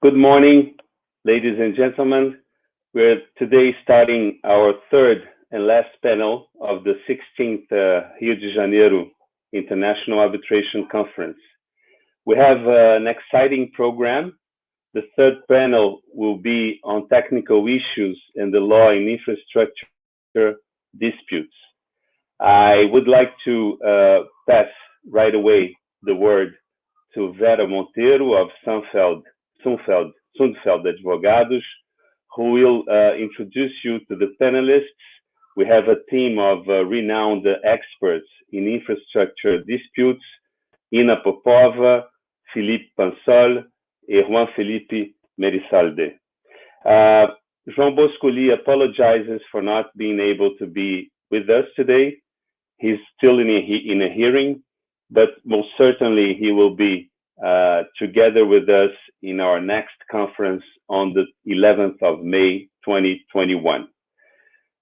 Good morning, ladies and gentlemen. We're today starting our third and last panel of the 16th Rio de Janeiro International Arbitration Conference. We have an exciting program. The third panel will be on technical issues and the law in infrastructure disputes. I would like to pass right away the word to Vera Monteiro of Sundfeld Advogados, who will introduce you to the panelists. We have a team of renowned experts in infrastructure disputes, Ina Popova, Philippe Pinsolle, and Juan Felipe Merizalde. João Boscoli apologizes for not being able to be with us today. He's still in a hearing, but most certainly he will be together with us in our next conference on the 11th of May, 2021.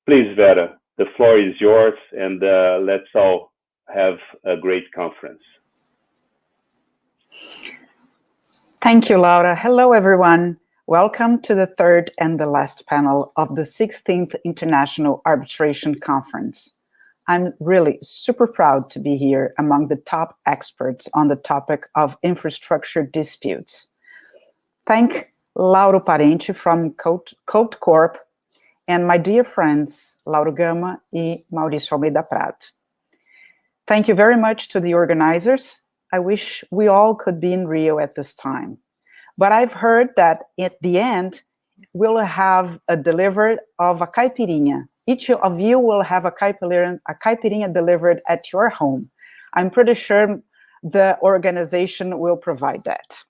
Please, Vera, the floor is yours, and let's all have a great conference. Thank you, Laura. Hello, everyone. Welcome to the third and the last panel of the 16th International Arbitration Conference. I'm really super proud to be here among the top experts on the topic of infrastructure disputes. Thank Lauro Parente from Coat Corp and my dear friends, Lauro Gama and Maurício Almeida Prato. Thank you very much to the organizers. I wish we all could be in Rio at this time. But I've heard that at the end, we'll have a delivery of a caipirinha. Each of you will have a caipirinha delivered at your home. I'm pretty sure the organization will provide that.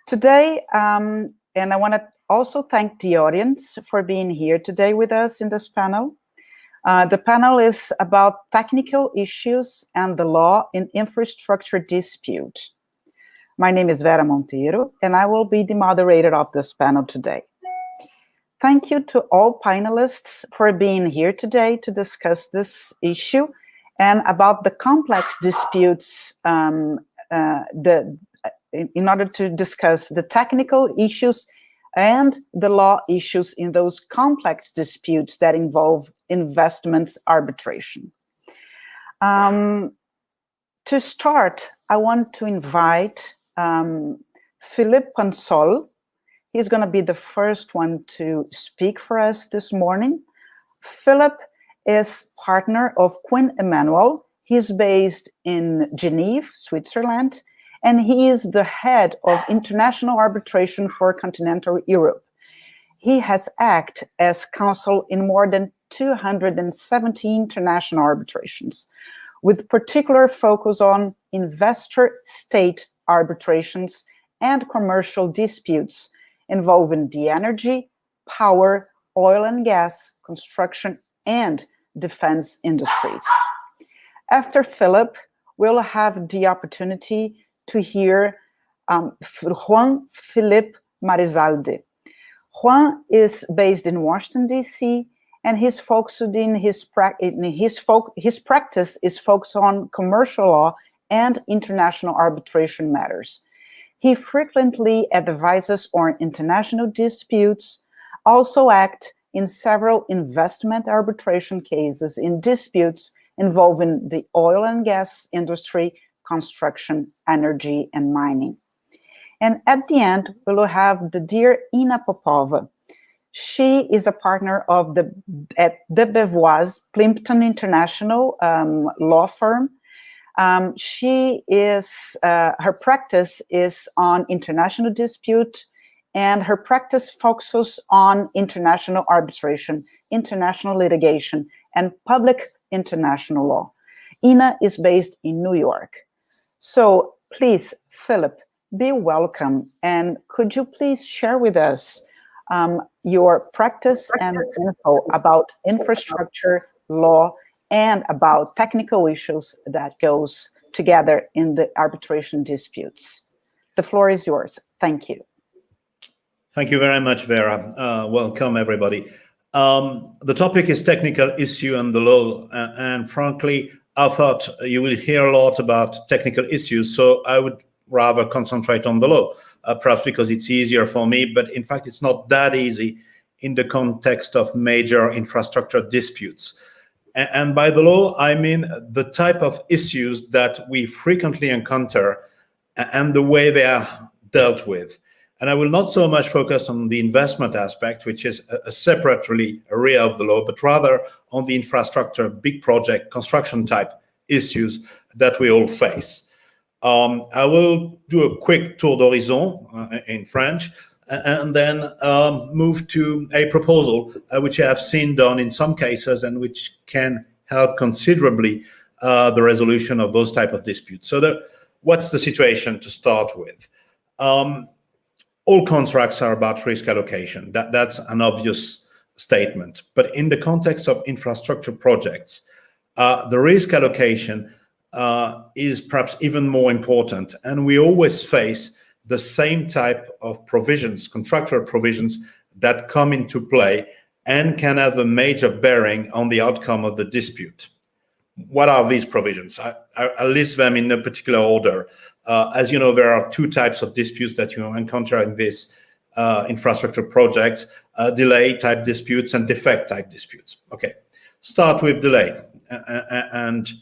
Today, and I want to also thank the audience for being here today with us in this panel. The panel is about technical issues and the law in infrastructure dispute. My name is Vera Monteiro, and I will be the moderator of this panel today. Thank you to all panelists for being here today to discuss this issue and about the complex disputes in order to discuss the technical issues and the law issues in those complex disputes that involve investments arbitration. To start, I want to invite Philippe Pinsolle. He's going to be the first one to speak for us this morning. Philippe is partner of Quinn Emanuel. He's based in Geneva, Switzerland, and he is the head of international arbitration for continental Europe. He has acted as counsel in more than 270 international arbitrations, with particular focus on investor-state arbitrations and commercial disputes involving the energy, power, oil and gas, construction, and defense industries. After Philippe, we'll have the opportunity to hear Juan Felipe Merizalde. Juan is based in Washington, D.C., and his practice is focused on commercial law and international arbitration matters. He frequently advises on international disputes, also acts in several investment arbitration cases in disputes involving the oil and gas industry, construction, energy, and mining. And at the end, we will have the dear Ina Popova. She is a partner of at the Beauvois Plimpton International law firm. Her practice is on international dispute, and her practice focuses on international arbitration, international litigation, and public international law. Ina is based in New York. So please, Philip, be welcome. And could you please share with us your practice and info about infrastructure law and about technical issues that goes together in the arbitration disputes. The floor is yours. Thank you. Thank you very much, Vera. Welcome, everybody. The topic is technical issue and the law. And frankly, I thought you will hear a lot about technical issues, so I would rather concentrate on the law. perhaps because it's easier for me, but in fact, it's not that easy in the context of major infrastructure disputes. And by the law, I mean the type of issues that we frequently encounter and the way they are dealt with. And I will not so much focus on the investment aspect, which is a separate really area of the law, but rather on the infrastructure, big project, construction type issues that we all face. I will do a quick tour d'horizon in French, and then move to a proposal which I have seen done in some cases and which can help considerably the resolution of those type of disputes. So what's the situation to start with? All contracts are about risk allocation. That's an obvious statement. But in the context of infrastructure projects, the risk allocation is perhaps even more important. And we always face the same type of provisions, contractual provisions, that come into play and can have a major bearing on the outcome of the dispute. What are these provisions? I list them in a particular order. As you know, there are two types of disputes that you encounter in this infrastructure projects, delay type disputes and defect type disputes. Okay, start with delay. And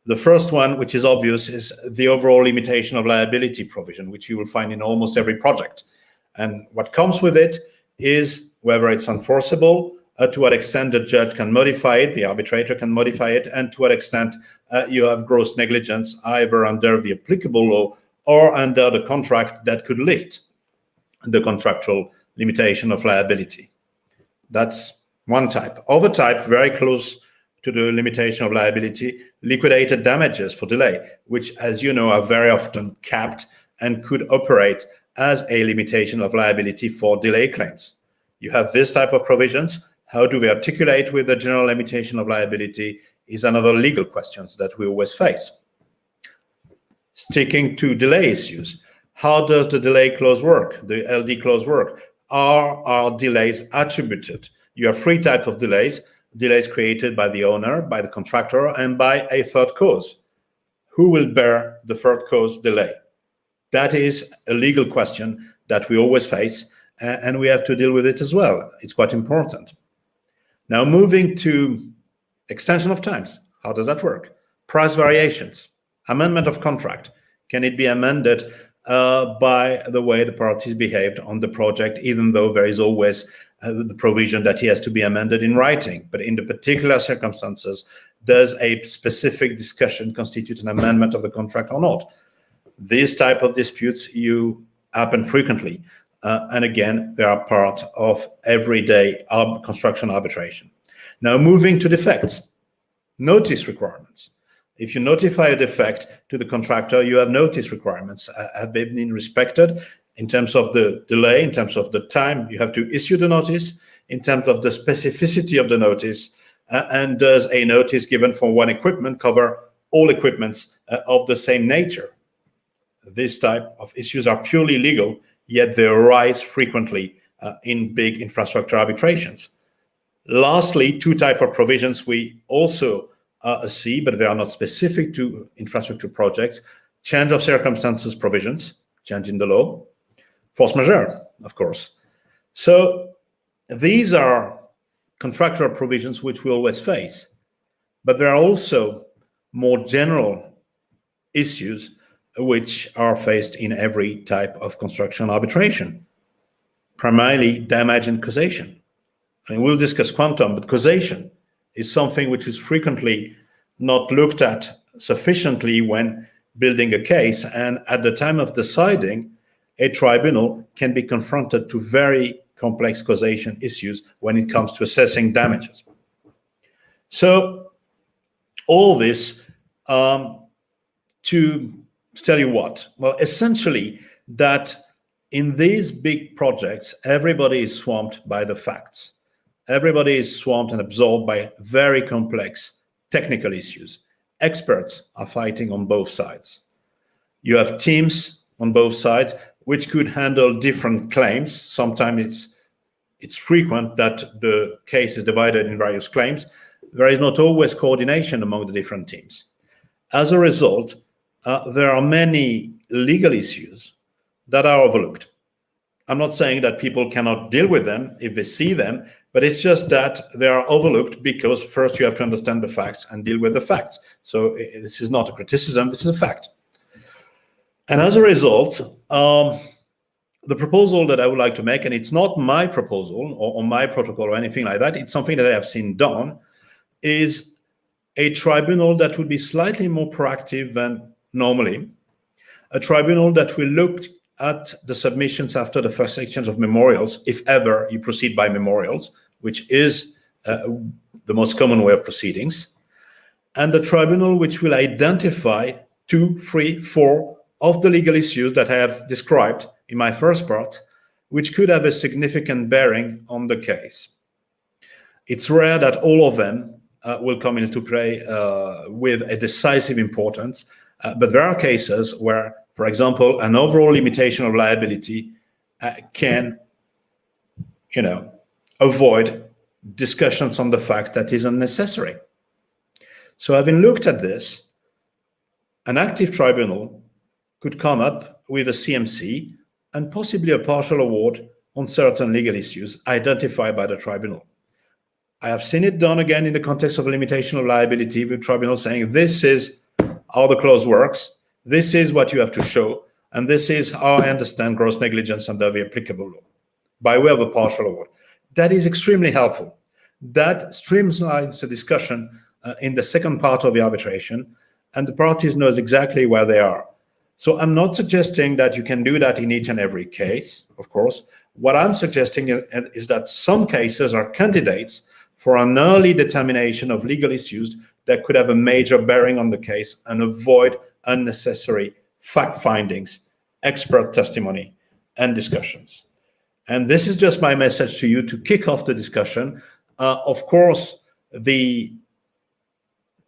the first one, which is obvious, is the overall limitation of liability provision, which you will find in almost every project. And what comes with it is whether it's enforceable, to what extent the judge can modify it, the arbitrator can modify it, and to what extent you have gross negligence, either under the applicable law or under the contract that could lift the contractual limitation of liability. That's one type. Other type, very close to the limitation of liability, liquidated damages for delay, which, as you know, are very often capped and could operate as a limitation of liability for delay claims. You have this type of provisions. How do we articulate with the general limitation of liability is another legal question that we always face. Sticking to delay issues, how does the delay clause work, the LD clause work? Are delays attributed? You have three types of delays created by the owner, by the contractor, and by a third cause. Who will bear the third cause delay? That is a legal question that we always face, and we have to deal with it as well. It's quite important. Now, moving to extension of times, how does that work? Price variations, amendment of contract. Can it be amended by the way the parties behaved on the project, even though there is always the provision that he has to be amended in writing? But in the particular circumstances, does a specific discussion constitute an amendment of the contract or not? These type of disputes happen frequently. And again, they are part of everyday construction arbitration. Now, moving to defects, notice requirements. If you notify a defect to the contractor, you have notice requirements. Have they been respected in terms of the delay, in terms of the time you have to issue the notice, in terms of the specificity of the notice, and does a notice given for one equipment cover all equipments of the same nature? This type of issues are purely legal, yet they arise frequently in big infrastructure arbitrations. Lastly, two types of provisions we also see, but they are not specific to infrastructure projects: change of circumstances provisions, change in the law, force majeure, of course. So these are contractual provisions which we always face, but there are also more general issues which are faced in every type of construction arbitration, primarily damage and causation. I mean, we'll discuss quantum, but causation is something which is frequently not looked at sufficiently when building a case, and at the time of deciding, a tribunal can be confronted to very complex causation issues when it comes to assessing damages. So all this to tell you what? Well, essentially that in these big projects, everybody is swamped by the facts. Everybody is swamped and absorbed by very complex technical issues. Experts are fighting on both sides. You have teams on both sides which could handle different claims. Sometimes it's frequent that the case is divided in various claims. There is not always coordination among the different teams. As a result, there are many legal issues that are overlooked. I'm not saying that people cannot deal with them if they see them, but it's just that they are overlooked because first you have to understand the facts and deal with the facts. So this is not a criticism, this is a fact. And as a result, the proposal that I would like to make, and it's not my proposal or my protocol or anything like that, it's something that I have seen done, is a tribunal that would be slightly more proactive than normally, a tribunal that will look at the submissions after the first exchange of memorials, if ever you proceed by memorials, which is the most common way of proceedings, and the tribunal which will identify 2, 3, 4 of the legal issues that I have described in my first part, which could have a significant bearing on the case. It's rare that all of them will come into play with a decisive importance, but there are cases where, for example, an overall limitation of liability can, avoid discussions on the fact that is unnecessary. So having looked at this, an active tribunal could come up with a CMC and possibly a partial award on certain legal issues identified by the tribunal. I have seen it done again in the context of a limitation of liability, with tribunal saying, this is how the clause works, this is what you have to show, and this is how I understand gross negligence under the applicable law, by way of a partial award. That is extremely helpful. That streamlines the discussion in the second part of the arbitration, and the parties knows exactly where they are. So I'm not suggesting that you can do that in each and every case, of course. What I'm suggesting is that some cases are candidates for an early determination of legal issues that could have a major bearing on the case and avoid unnecessary fact findings, expert testimony, and discussions. And this is just my message to you to kick off the discussion. Of course, the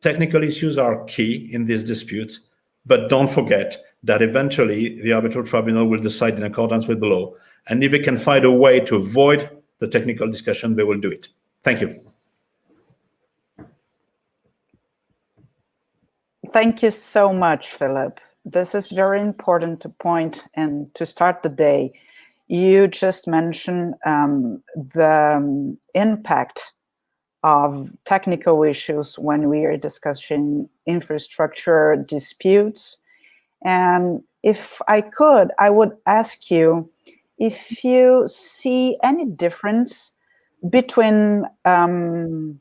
technical issues are key in these disputes, but don't forget that eventually the arbitral tribunal will decide in accordance with the law. And if they can find a way to avoid the technical discussion, they will do it. Thank you. Thank you so much, Philippe. This is very important to point and to start the day. You just mentioned the impact of technical issues when we are discussing infrastructure disputes. And if I could, I would ask you if you see any difference between the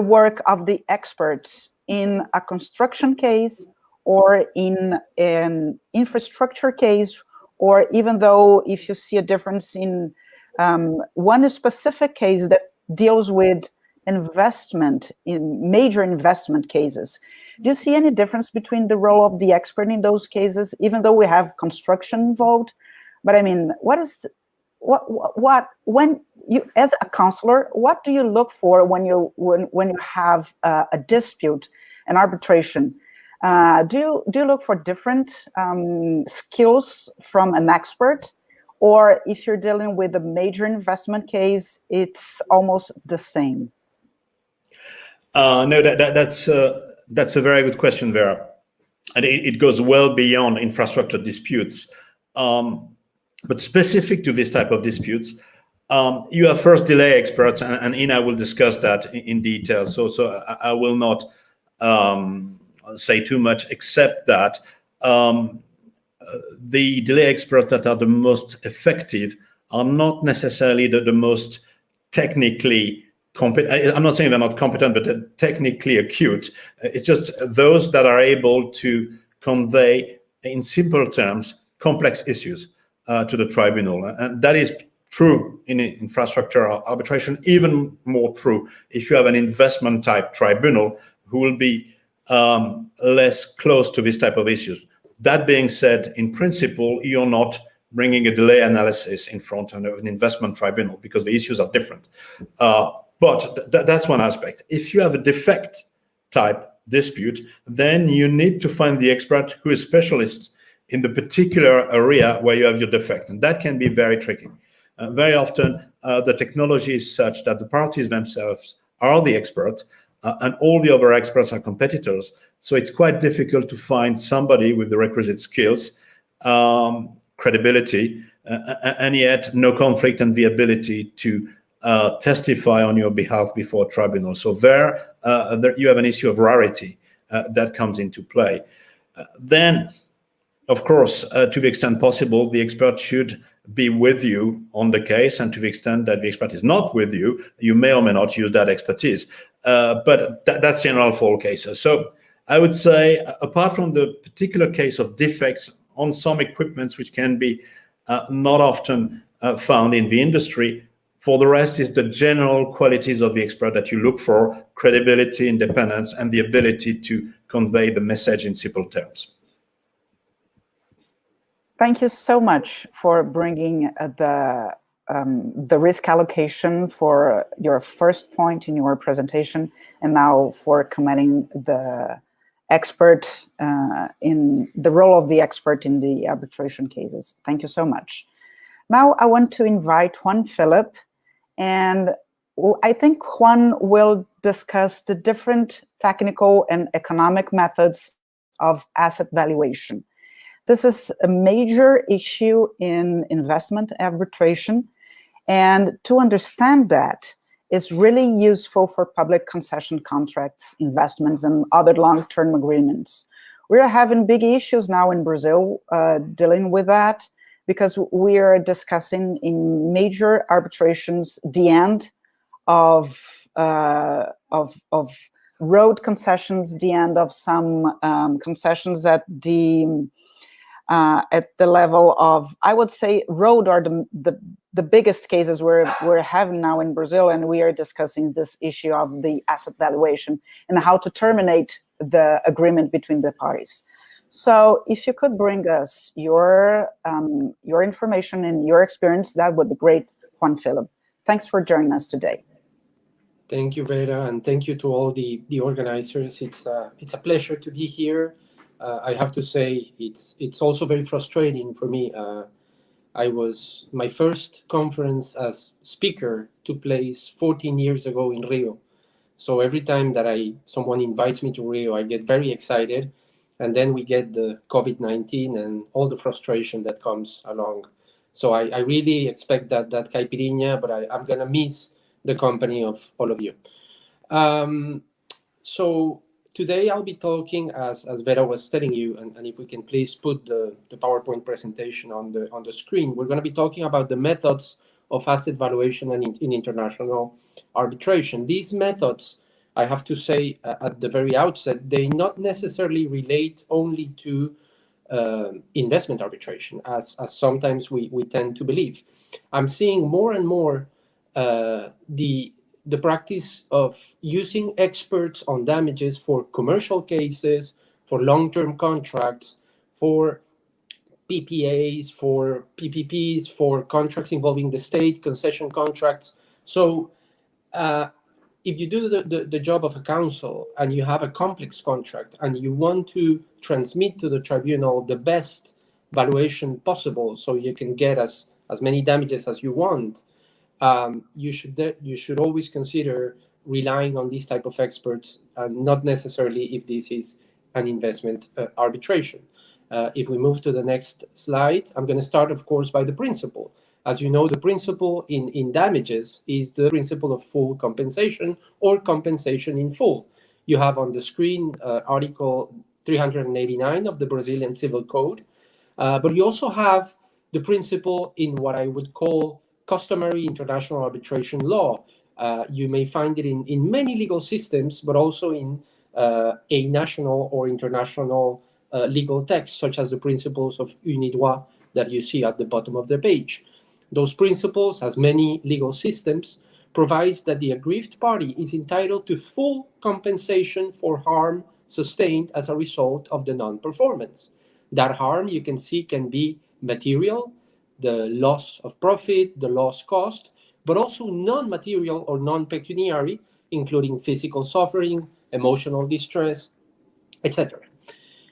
work of the experts in a construction case or in an infrastructure case, or even though if you see a difference in one specific case that deals with investment, in major investment cases. Do you see any difference between the role of the expert in those cases, even though we have construction involved? But I mean, when you, as a counselor, what do you look for when you have a dispute, an arbitration? Do you look for different skills from an expert, or if you're dealing with a major investment case, it's almost the same? No, that's a very good question, Vera, and it goes well beyond infrastructure disputes. But specific to this type of disputes, you have first delay experts, and Ina will discuss that in detail. So I will not say too much, except that the delay experts that are the most effective are not necessarily the most technically competent. I'm not saying they're not competent, but they're technically acute. It's just those that are able to convey, in simple terms, complex issues to the tribunal. And that is true in infrastructure arbitration, even more true if you have an investment type tribunal who will be less close to this type of issues. That being said, in principle, you're not bringing a delay analysis in front of an investment tribunal because the issues are different. But that's one aspect. If you have a defect type dispute, then you need to find the expert who is specialist in the particular area where you have your defect. And that can be very tricky. Very often, the technology is such that the parties themselves are the expert, and all the other experts are competitors. So it's quite difficult to find somebody with the requisite skills credibility, and yet no conflict and the ability to testify on your behalf before tribunal. So there you have an issue of rarity that comes into play. Then, of course, to the extent possible, the expert should be with you on the case, and to the extent that the expert is not with you, you may or may not use that expertise. But that's general for all cases. So I would say, apart from the particular case of defects on some equipments, which can be not often found in the industry, for the rest is the general qualities of the expert that you look for: credibility, independence, and the ability to convey the message in simple terms. Thank you so much for bringing the risk allocation for your first point in your presentation, and now for commenting the expert in the role of the expert in the arbitration cases. Thank you so much. Now I want to invite Juan Philippe, and I think Juan will discuss the different technical and economic methods of asset valuation. This is a major issue in investment arbitration, and to understand that is really useful for public concession contracts, investments, and other long-term agreements. We are having big issues now in Brazil dealing with that, because we are discussing in major arbitrations the end of road concessions, the end of some concessions at the level of, I would say, road are the biggest cases we're having now in Brazil, and we are discussing this issue of the asset valuation and how to terminate the agreement between the parties. So if you could bring us your information and your experience, that would be great, Juan Philippe. Thanks for joining us today. Thank you, Vera, and thank you to all the organizers. It's a pleasure to be here. I have to say it's also very frustrating for me. My first conference as speaker took place 14 years ago in Rio. So every time that someone invites me to Rio, I get very excited. And then we get the COVID-19 and all the frustration that comes along. So I really expect that caipirinha, but I'm going to miss the company of all of you. So today I'll be talking, as Vera was telling you, and if we can please put the PowerPoint presentation on the screen, we're going to be talking about the methods of asset valuation and in international arbitration. These methods, I have to say at the very outset, they not necessarily relate only to investment arbitration, as sometimes we tend to believe. I'm seeing more and more the practice of using experts on damages for commercial cases, for long-term contracts, for PPAs, for PPPs, for contracts involving the state, concession contracts. So if you do the job of a counsel and you have a complex contract and you want to transmit to the tribunal the best valuation possible so you can get as many damages as you want, you should always consider relying on these type of experts, and not necessarily if this is an investment arbitration. If we move to the next slide, I'm going to start, of course, by the principle. As you know, the principle in damages is the principle of full compensation or compensation in full. You have on the screen Article 389 of the Brazilian Civil Code, but you also have the principle in what I would call customary international arbitration law. You may find it in many legal systems, but also in a national or international legal text, such as the principles of unidroit that you see at the bottom of the page. Those principles, as many legal systems, provides that the aggrieved party is entitled to full compensation for harm sustained as a result of the non-performance. That harm, you can see, can be material, the loss of profit, the loss cost, but also non-material or non-pecuniary, including physical suffering, emotional distress, etc.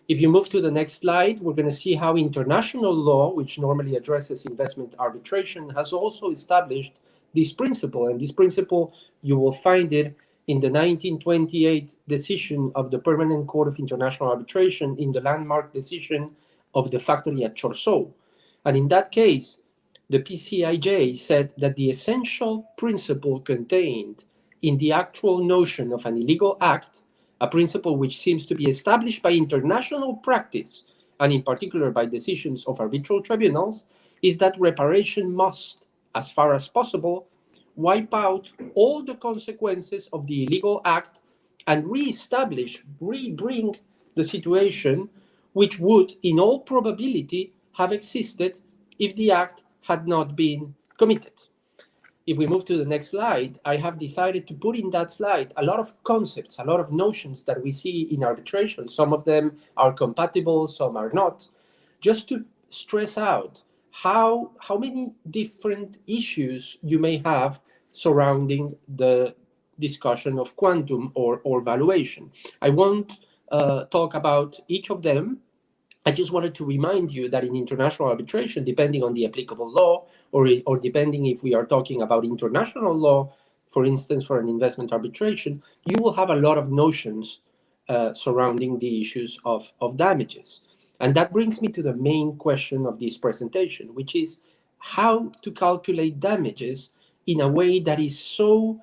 If you move to the next slide, we're going to see how international law, which normally addresses investment arbitration, has also established this principle. And this principle, you will find it in the 1928 decision of the Permanent Court of International Arbitration, in the landmark decision of the factory at Chorzów. And in that case, the PCIJ said that the essential principle contained in the actual notion of an illegal act, a principle which seems to be established by international practice, and in particular by decisions of arbitral tribunals, is that reparation must, as far as possible, wipe out all the consequences of the illegal act and rebring the situation which would, in all probability, have existed if the act had not been committed. If we move to the next slide, I have decided to put in that slide a lot of concepts, a lot of notions that we see in arbitration. Some of them are compatible, some are not, just to stress out how many different issues you may have surrounding the discussion of quantum or valuation. I won't talk about each of them. I just wanted to remind you that in international arbitration, depending on the applicable law, or depending if we are talking about international law, for instance, for an investment arbitration, you will have a lot of notions surrounding the issues of damages. And that brings me to the main question of this presentation, which is how to calculate damages in a way that is so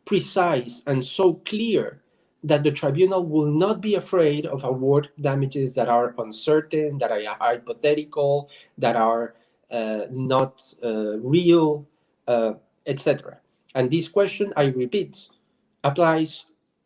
precise and so clear that the tribunal will not be afraid of award damages that are uncertain, that are hypothetical, that are not real, etc. And this question, I repeat, applies,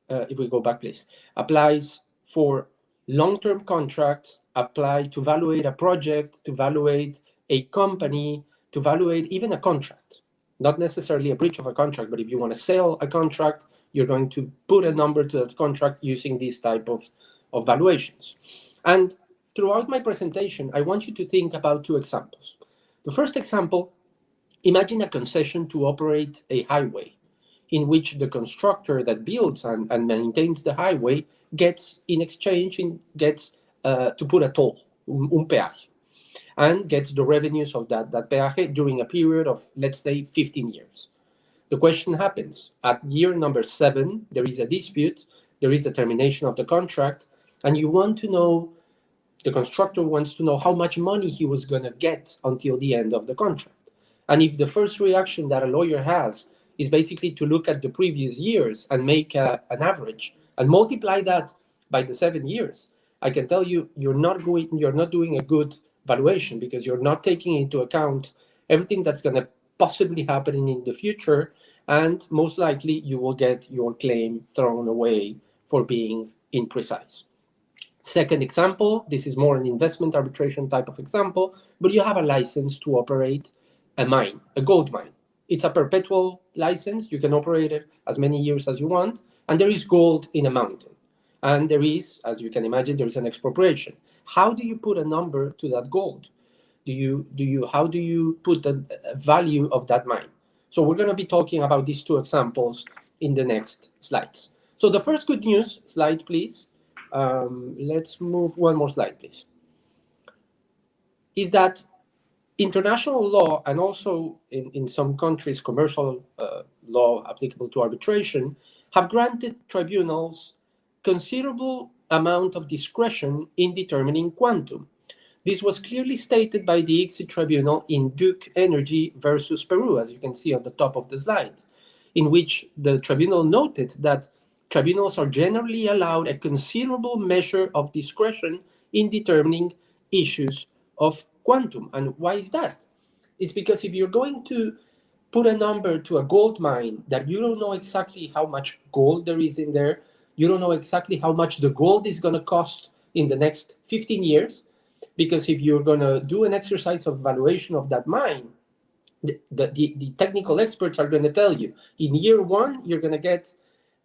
if we go back, please, applies for long-term contracts, apply to evaluate a project, to evaluate a company, to evaluate even a contract. Not necessarily a breach of a contract, but if you want to sell a contract, you're going to put a number to that contract using this type of valuations. And throughout my presentation, I want you to think about two examples. The first example, imagine a concession to operate a highway in which the constructor that builds and maintains the highway gets, in exchange, to put a toll, un peaje, and gets the revenues of that peaje during a period of, let's say, 15 years. The question happens, at year number 7, there is a dispute, there is a termination of the contract, and you want to know, the constructor wants to know how much money he was going to get until the end of the contract. And if the first reaction that a lawyer has is basically to look at the previous years and make an average and multiply that by the 7 years, I can tell you, you're not doing a good valuation, because you're not taking into account everything that's going to possibly happen in the future, and most likely you will get your claim thrown away for being imprecise. Second example, this is more an investment arbitration type of example, but you have a license to operate a mine, a gold mine. It's a perpetual license. You can operate it as many years as you want, and there is gold in a mountain. And there is, as you can imagine, there is an expropriation. How do you put a number to that gold? How do you put the value of that mine? So we're going to be talking about these two examples in the next slides. So the first good news slide, please. Let's move one more slide, please. Is that international law, and also in some countries, commercial law applicable to arbitration, have granted tribunals considerable amount of discretion in determining quantum. This was clearly stated by the ICSID tribunal in Duke Energy versus Peru, as you can see on the top of the slide, in which the tribunal noted that tribunals are generally allowed a considerable measure of discretion in determining issues of quantum. And why is that? It's because if you're going to put a number to a gold mine that you don't know exactly how much gold there is in there, you don't know exactly how much the gold is going to cost in the next 15 years, because if you're going to do an exercise of valuation of that mine, the technical experts are going to tell you, in year 1, you're going to get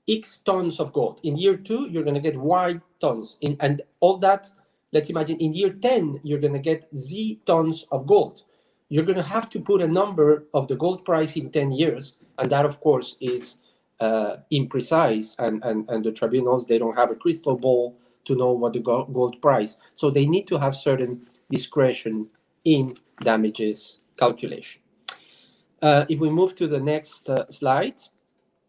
X tons of gold. In year 2, you're going to get Y tons. And all that, let's imagine in year 10, you're going to get Z tons of gold. You're going to have to put a number of the gold price in 10 years. And that, of course, is imprecise. And the tribunals, they don't have a crystal ball to know what the gold price. So they need to have certain discretion in damages calculation. If we move to the next slide,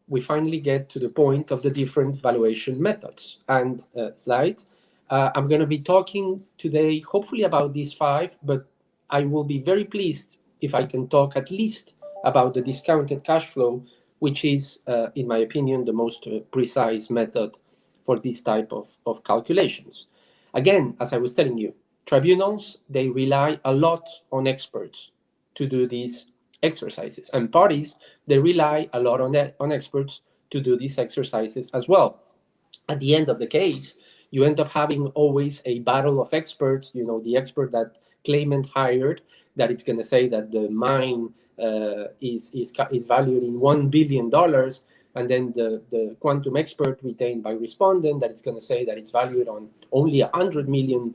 we finally get to the point of the different valuation methods. And I'm going to be talking today, hopefully, about these 5, but I will be very pleased if I can talk at least about the discounted cash flow, which is, in my opinion, the most precise method for this type of calculations. Again, as I was telling you, tribunals, they rely a lot on experts to do these exercises, and parties, they rely a lot on experts to do these exercises as well. At the end of the case, you end up having always a battle of experts, the expert that claimant hired, that it's going to say that the mine is valued in $1 billion, and then the quantum expert retained by respondent, that it's going to say that it's valued on only $100 million,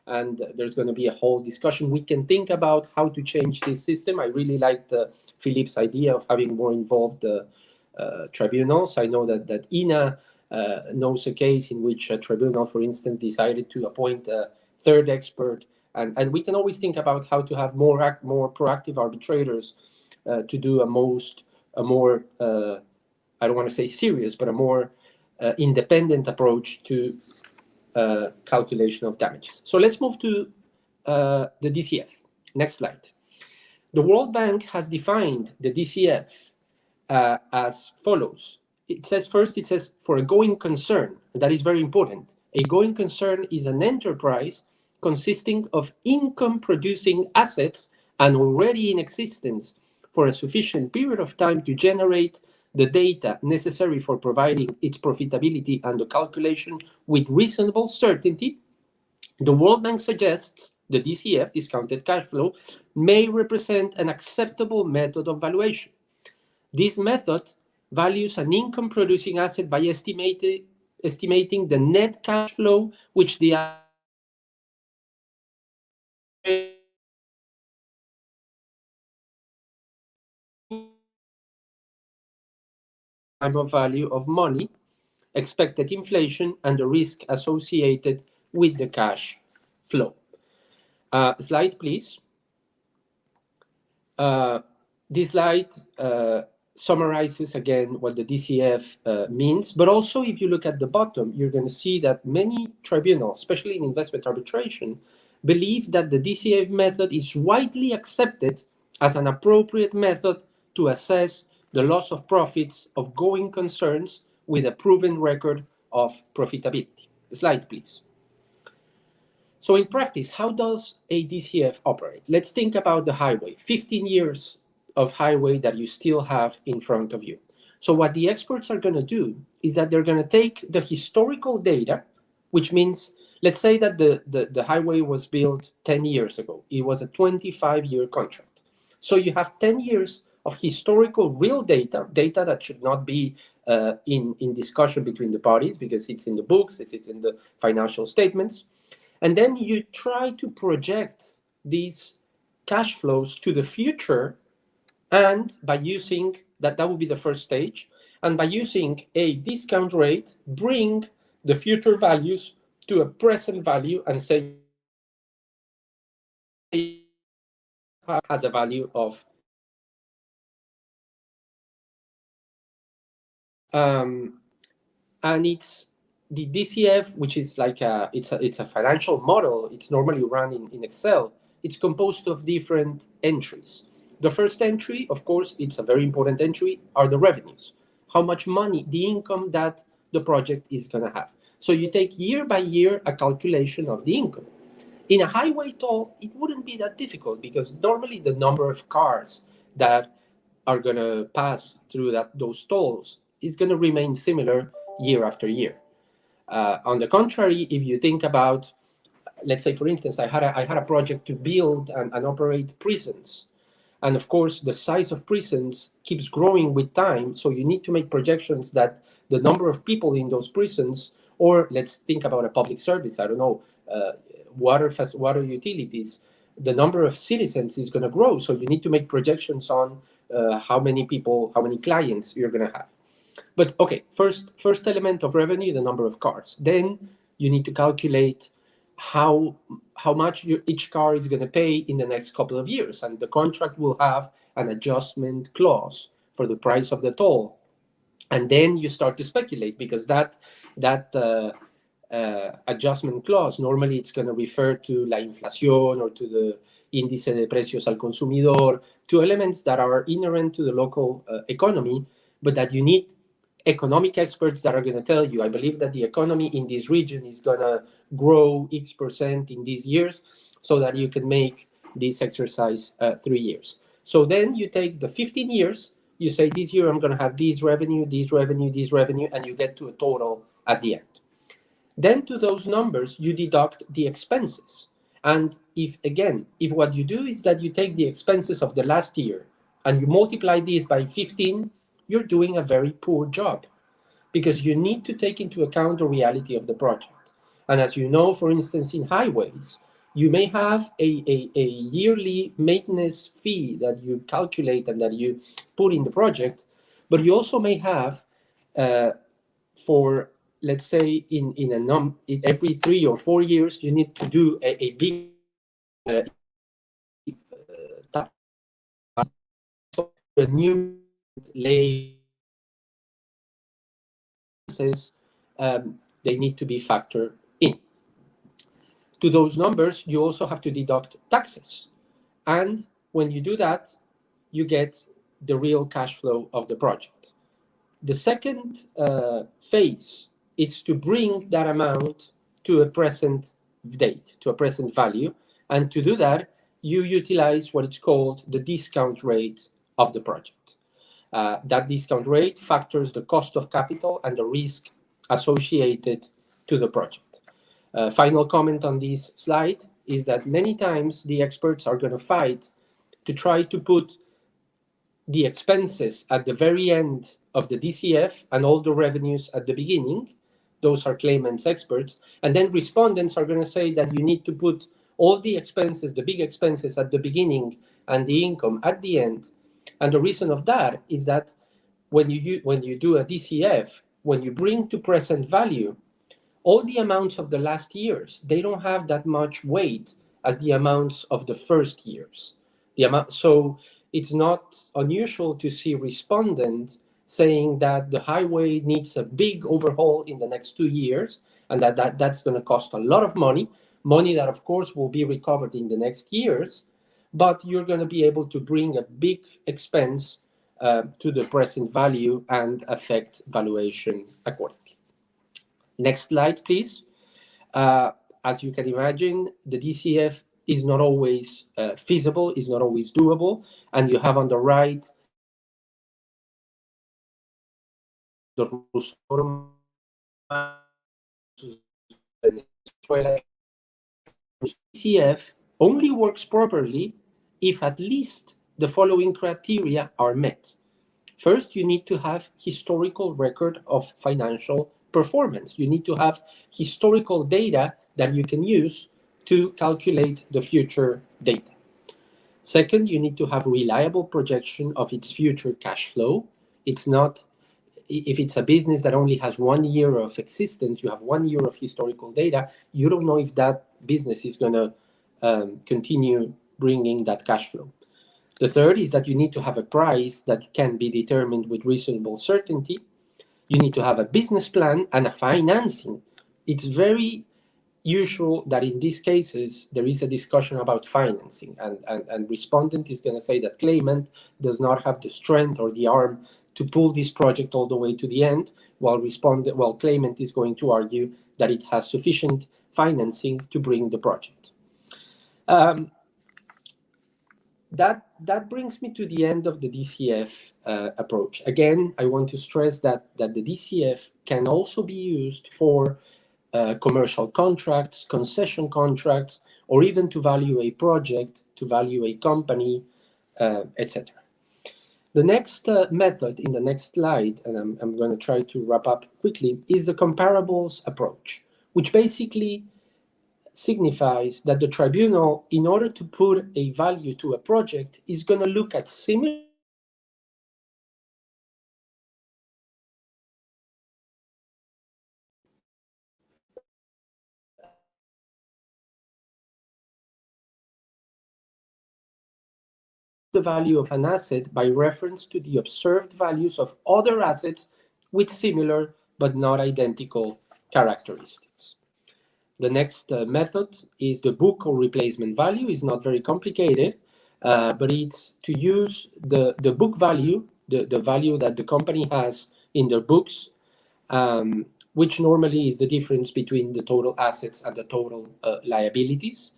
and there's going to be a whole discussion. We can think about how to change this system. I really liked Philippe's idea of having more involved tribunals. I know that INA knows a case in which a tribunal, for instance, decided to appoint a third expert, and we can always think about how to have more proactive arbitrators to do a more I don't want to say serious, but a more independent approach to calculation of damages. So let's move to the DCF. Next slide. The World Bank has defined the DCF as follows. It says for a going concern, and that is very important. A going concern is an enterprise consisting of income-producing assets and already in existence for a sufficient period of time to generate the data necessary for providing its profitability and the calculation with reasonable certainty. The World Bank suggests the DCF, discounted cash flow, may represent an acceptable method of valuation. This method values an income-producing asset by estimating the net cash flow which the time of value of money, expected inflation, and the risk associated with the cash flow. Slide, please. This slide summarizes again what the DCF means, but also if you look at the bottom, you're going to see that many tribunals, especially in investment arbitration, believe that the DCF method is widely accepted as an appropriate method to assess the loss of profits of going concerns with a proven record of profitability. Slide, please. So in practice, how does a DCF operate? Let's think about the highway, 15 years of highway that you still have in front of you. So what the experts are going to do is that they're going to take the historical data, which means, let's say that the highway was built 10 years ago. It was a 25-year contract. So you have 10 years of historical real data that should not be in discussion between the parties because it's in the books, it's in the financial statements. And then you try to project these cash flows to the future, and by using that would be the first stage, and by using a discount rate, bring the future values to a present value and say has a value of and it's the DCF, which is like it's a financial model. It's normally run in Excel. It's composed of different entries. The first entry, of course, it's a very important entry, are the revenues. How much money, the income that the project is going to have. So you take year by year a calculation of the income. In a highway toll, it wouldn't be that difficult because normally the number of cars that are going to pass through those tolls is going to remain similar year after year. On the contrary, if you think about, let's say, for instance, I had a project to build and operate prisons. And of course, the size of prisons keeps growing with time. So you need to make projections that the number of people in those prisons, or let's think about a public service, I don't know, water utilities, the number of citizens is going to grow. So you need to make projections on how many people, how many clients you're going to have. But okay, first element of revenue, the number of cars. Then you need to calculate how much each car is going to pay in the next couple of years. And the contract will have an adjustment clause for the price of the toll. And then you start to speculate because that adjustment clause, normally it's going to refer to la inflación or to the índice de precios al consumidor, to elements that are inherent to the local economy, but that you need economic experts that are going to tell you, I believe that the economy in this region is going to grow X% in these years, so that you can make this exercise 3 years. So then you take the 15 years, you say this year I'm going to have this revenue, this revenue, this revenue, and you get to a total at the end. Then to those numbers, you deduct the expenses. And if what you do is that you take the expenses of the last year and you multiply this by 15, you're doing a very poor job, because you need to take into account the reality of the project. And as you know, for instance, in highways, you may have a yearly maintenance fee that you calculate and that you put in the project, but you also may have for, let's say, in every 3 or 4 years, you need to do a big a new lay they need to be factored in. To those numbers, you also have to deduct taxes. And when you do that, you get the real cash flow of the project. The second phase is to bring that amount to a present date, to a present value. And to do that, you utilize what is called the discount rate of the project. That discount rate factors the cost of capital and the risk associated to the project. Final comment on this slide is that many times the experts are going to fight to try to put the expenses at the very end of the DCF and all the revenues at the beginning. Those are claimants experts. And then respondents are going to say that you need to put all the expenses, the big expenses, at the beginning and the income at the end. And the reason of that is that when you do a DCF, when you bring to present value, all the amounts of the last years, they don't have that much weight as the amounts of the first years. So it's not unusual to see respondents saying that the highway needs a big overhaul in the next 2 years, and that's going to cost a lot of money that, of course, will be recovered in the next years, but you're going to be able to bring a big expense to the present value and affect valuation accordingly. Next slide, please. As you can imagine, the DCF is not always feasible, is not always doable, and you have on the right the DCF only works properly if at least the following criteria are met. First, you need to have historical record of financial performance. You need to have historical data that you can use to calculate the future data. Second, you need to have reliable projection of its future cash flow. It's not, if it's a business that only has 1 year of existence, you have 1 year of historical data, you don't know if that business is going to continue bringing that cash flow. The third is that you need to have a price that can be determined with reasonable certainty. You need to have a business plan and a financing. It's very usual that in these cases, there is a discussion about financing, and respondent is going to say that claimant does not have the strength or the arm to pull this project all the way to the end, while claimant is going to argue that it has sufficient financing to bring the project. That brings me to the end of the DCF approach. Again, I want to stress that the DCF can also be used for commercial contracts, concession contracts, or even to value a project, to value a company, etc. The next method in the next slide, and I'm going to try to wrap up quickly, is the comparables approach, which basically signifies that the tribunal, in order to put a value to a project, is going to look at similar the value of an asset by reference to the observed values of other assets with similar but not identical characteristics. The next method is the book or replacement value. It's not very complicated, but it's to use the book value, the value that the company has in their books, which normally is the difference between the total assets and the total liabilities.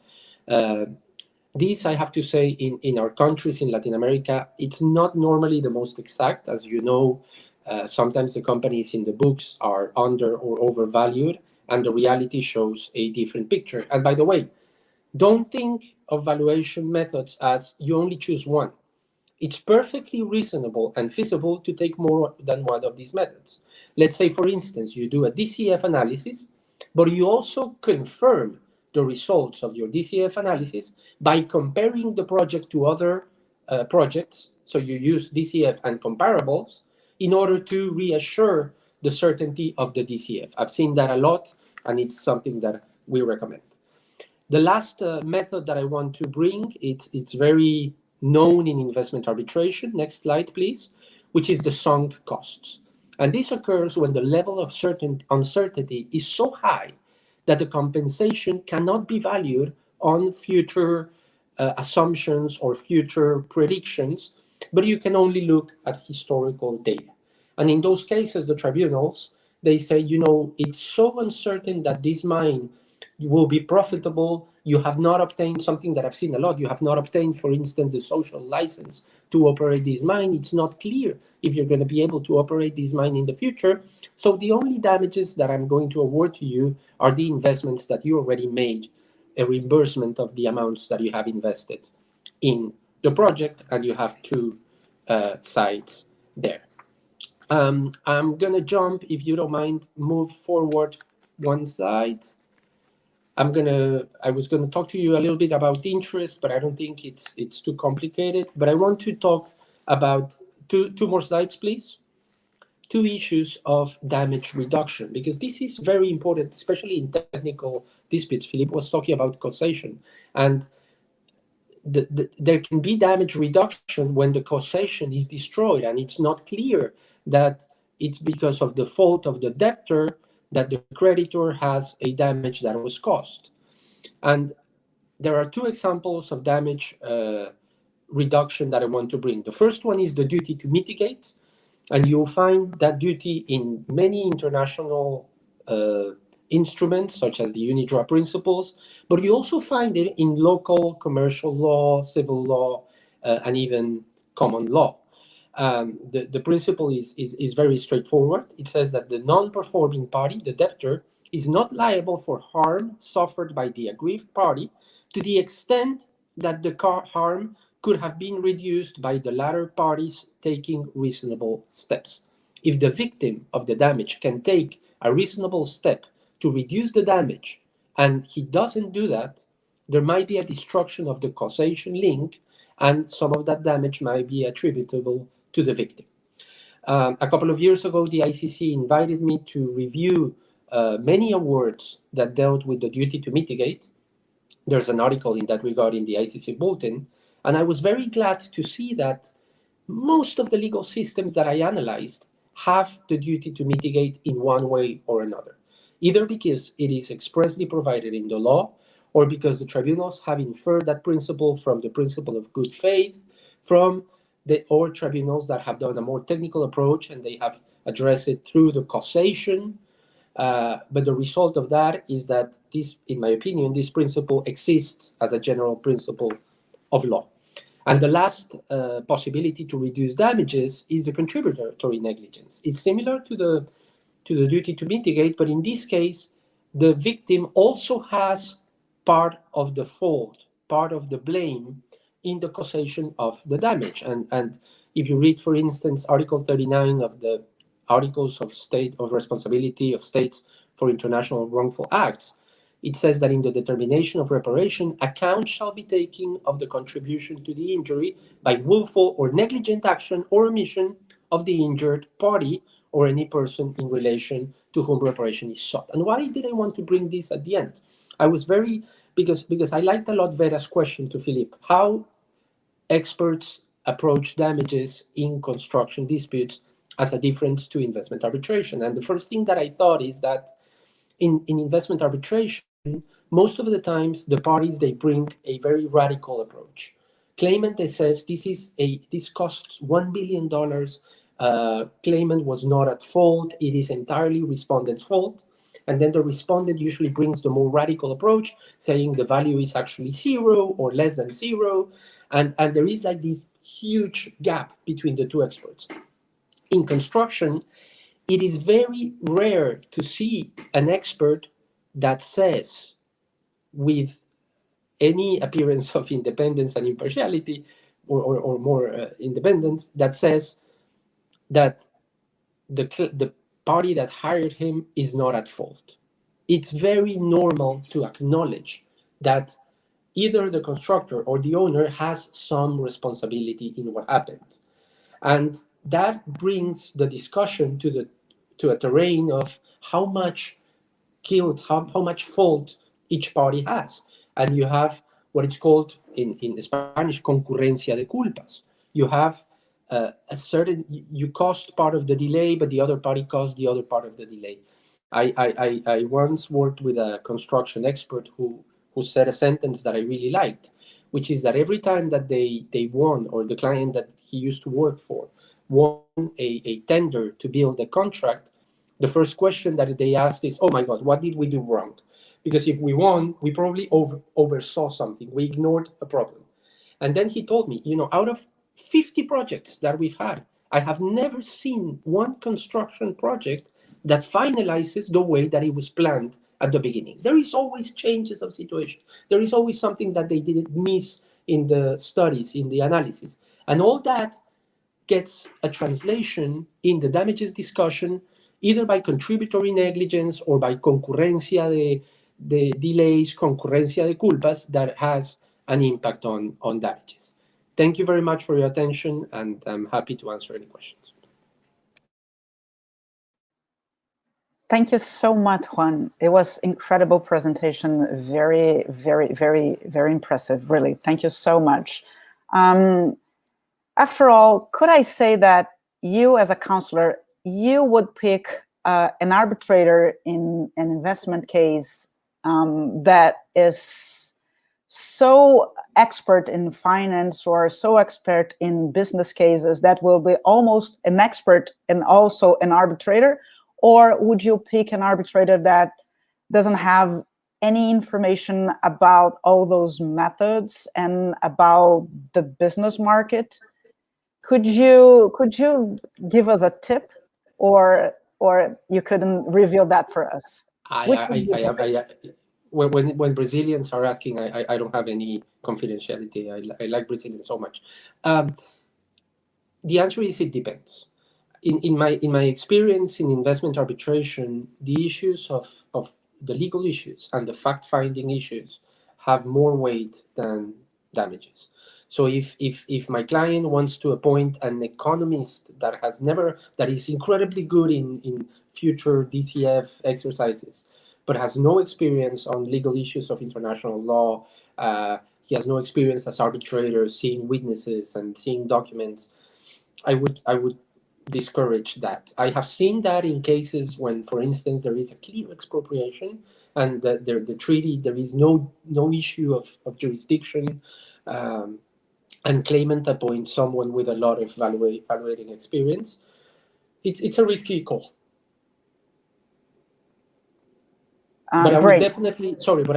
This, I have to say, in our countries in Latin America, it's not normally the most exact. As you know, sometimes the companies in the books are under or overvalued, and the reality shows a different picture. And by the way, don't think of valuation methods as you only choose one. It's perfectly reasonable and feasible to take more than one of these methods. Let's say, for instance, you do a DCF analysis, but you also confirm the results of your DCF analysis by comparing the project to other projects. So you use DCF and comparables in order to reassure the certainty of the DCF. I've seen that a lot, and it's something that we recommend. The last method that I want to bring, it's very known in investment arbitration. Next slide, please, which is the sunk costs. And this occurs when the level of uncertainty is so high that the compensation cannot be valued on future assumptions or future predictions, but you can only look at historical data. And in those cases, the tribunals, they say, you know, it's so uncertain that this mine will be profitable. You have not obtained something that I've seen a lot. You have not obtained, for instance, the social license to operate this mine. It's not clear if you're going to be able to operate this mine in the future. So the only damages that I'm going to award to you are the investments that you already made, a reimbursement of the amounts that you have invested in the project, and you have two sides there. I'm going to jump, if you don't mind, move forward one slide. I was gonna talk to you a little bit about interest, but I don't think it's too complicated. But I want to talk about two more slides, please. Two issues of damage reduction, because this is very important, especially in technical disputes. Philippe was talking about causation, and there can be damage reduction when the causation is destroyed, and it's not clear that it's because of the fault of the debtor that the creditor has a damage that was caused. And there are two examples of damage reduction that I want to bring. The first one is the duty to mitigate, and you'll find that duty in many international instruments, such as the UNIDROIT principles, but you also find it in local commercial law, civil law, and even common law. The principle is very straightforward. It says that the non-performing party, the debtor, is not liable for harm suffered by the aggrieved party to the extent that the harm could have been reduced by the latter parties taking reasonable steps. If the victim of the damage can take a reasonable step to reduce the damage, and he doesn't do that, there might be a destruction of the causation link, and some of that damage might be attributable to the victim. A couple of years ago, the ICC invited me to review many awards that dealt with the duty to mitigate. There's an article in that regard in the ICC bulletin, and I was very glad to see that most of the legal systems that I analyzed have the duty to mitigate in one way or another, either because it is expressly provided in the law, or because the tribunals have inferred that principle from the principle of good faith, or tribunals that have done a more technical approach and they have addressed it through the causation. But the result of that is that this, in my opinion, this principle exists as a general principle of law. And the last possibility to reduce damages is the contributory negligence. It's similar to the duty to mitigate, but in this case, the victim also has part of the fault, part of the blame in the causation of the damage. And if you read, for instance, Article 39 of the Articles of State of Responsibility of States for International Wrongful Acts, it says that in the determination of reparation, account shall be taken of the contribution to the injury by willful or negligent action or omission of the injured party or any person in relation to whom reparation is sought. And why did I want to bring this at the end? I was because I liked a lot Vera's question to Philippe, how experts approach damages in construction disputes as a difference to investment arbitration. And the first thing that I thought is that in investment arbitration, most of the times the parties, they bring a very radical approach. Claimant that says this costs $1 billion. Claimant was not at fault. It is entirely respondent's fault. And then the respondent usually brings the more radical approach, saying the value is actually 0 or less than 0. And there is like this huge gap between the two experts. In construction, it is very rare to see an expert that says, with any appearance of independence and impartiality, or more independence, that says that the party that hired him is not at fault. It's very normal to acknowledge that either the constructor or the owner has some responsibility in what happened. And that brings the discussion to a terrain of how much guilt, how much fault each party has. And you have what it's called in Spanish, concurrencia de culpas. You have you cost part of the delay, but the other party caused the other part of the delay. I once worked with a construction expert who said a sentence that I really liked, which is that every time that they won, or the client that he used to work for won a tender to build a contract, the first question that they asked is, oh my God, what did we do wrong? Because if we won, we probably oversaw something. We ignored a problem. And then he told me, out of 50 projects that we've had, I have never seen one construction project that finalizes the way that it was planned at the beginning. There is always changes of situation. There is always something that they didn't miss in the studies, in the analysis. And all that gets a translation in the damages discussion, either by contributory negligence or by concurrencia de delays, concurrencia de culpas, that has an impact on damages. Thank you very much for your attention, and I'm happy to answer any questions. Thank you so much, Juan. It was incredible presentation. Very, very, very, very impressive, really. Thank you so much. After all, could I say that you as a counselor, you would pick an arbitrator in an investment case that is so expert in finance or so expert in business cases that will be almost an expert and also an arbitrator? Or would you pick an arbitrator that doesn't have any information about all those methods and about the business market? Could you give us a tip, or you couldn't reveal that for us? When Brazilians are asking, I don't have any confidentiality. I like Brazilians so much. The answer is it depends. In my experience in investment arbitration, the issues of the legal issues and the fact-finding issues have more weight than damages. So if my client wants to appoint an economist that is incredibly good in future DCF exercises, but has no experience on legal issues of international law, he has no experience as arbitrator, seeing witnesses and seeing documents, I would discourage that. I have seen that in cases when, for instance, there is a clear expropriation and the treaty, there is no issue of jurisdiction, and claimant appoints someone with a lot of evaluating experience. It's a risky call. But I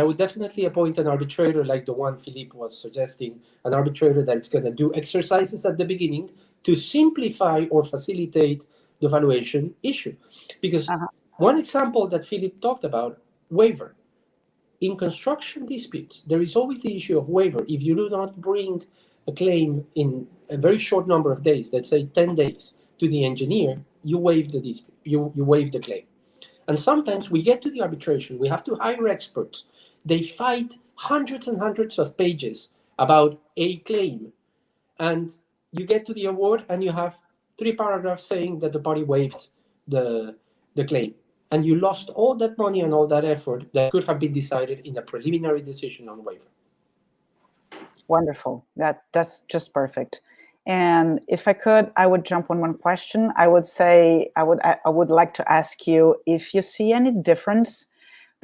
would definitely appoint an arbitrator like the one Philippe was suggesting, an arbitrator that's going to do exercises at the beginning to simplify or facilitate the valuation issue. Because one example that Philippe talked about, waiver. In construction disputes, there is always the issue of waiver. If you do not bring a claim in a very short number of days, let's say 10 days, to the engineer, you waive the dispute, you waive the claim. And sometimes we get to the arbitration, we have to hire experts. They fight hundreds and hundreds of pages about a claim. And you get to the award and you have 3 paragraphs saying that the party waived the claim. And you lost all that money and all that effort that could have been decided in a preliminary decision on waiver. Wonderful. That's just perfect. And if I could, I would jump on one question. I would say, I would like to ask you if you see any difference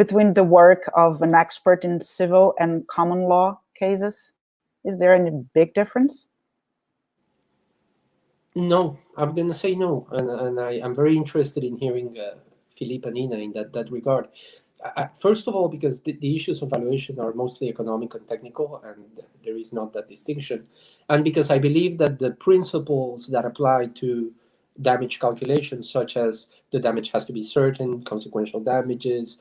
between the work of an expert in civil and common law cases? Is there any big difference? No, I'm going to say no. And I'm very interested in hearing Philippe and Ina in that regard. First of all, because the issues of valuation are mostly economic and technical, and there is not that distinction. And because I believe that the principles that apply to damage calculations, such as the damage has to be certain, consequential damages,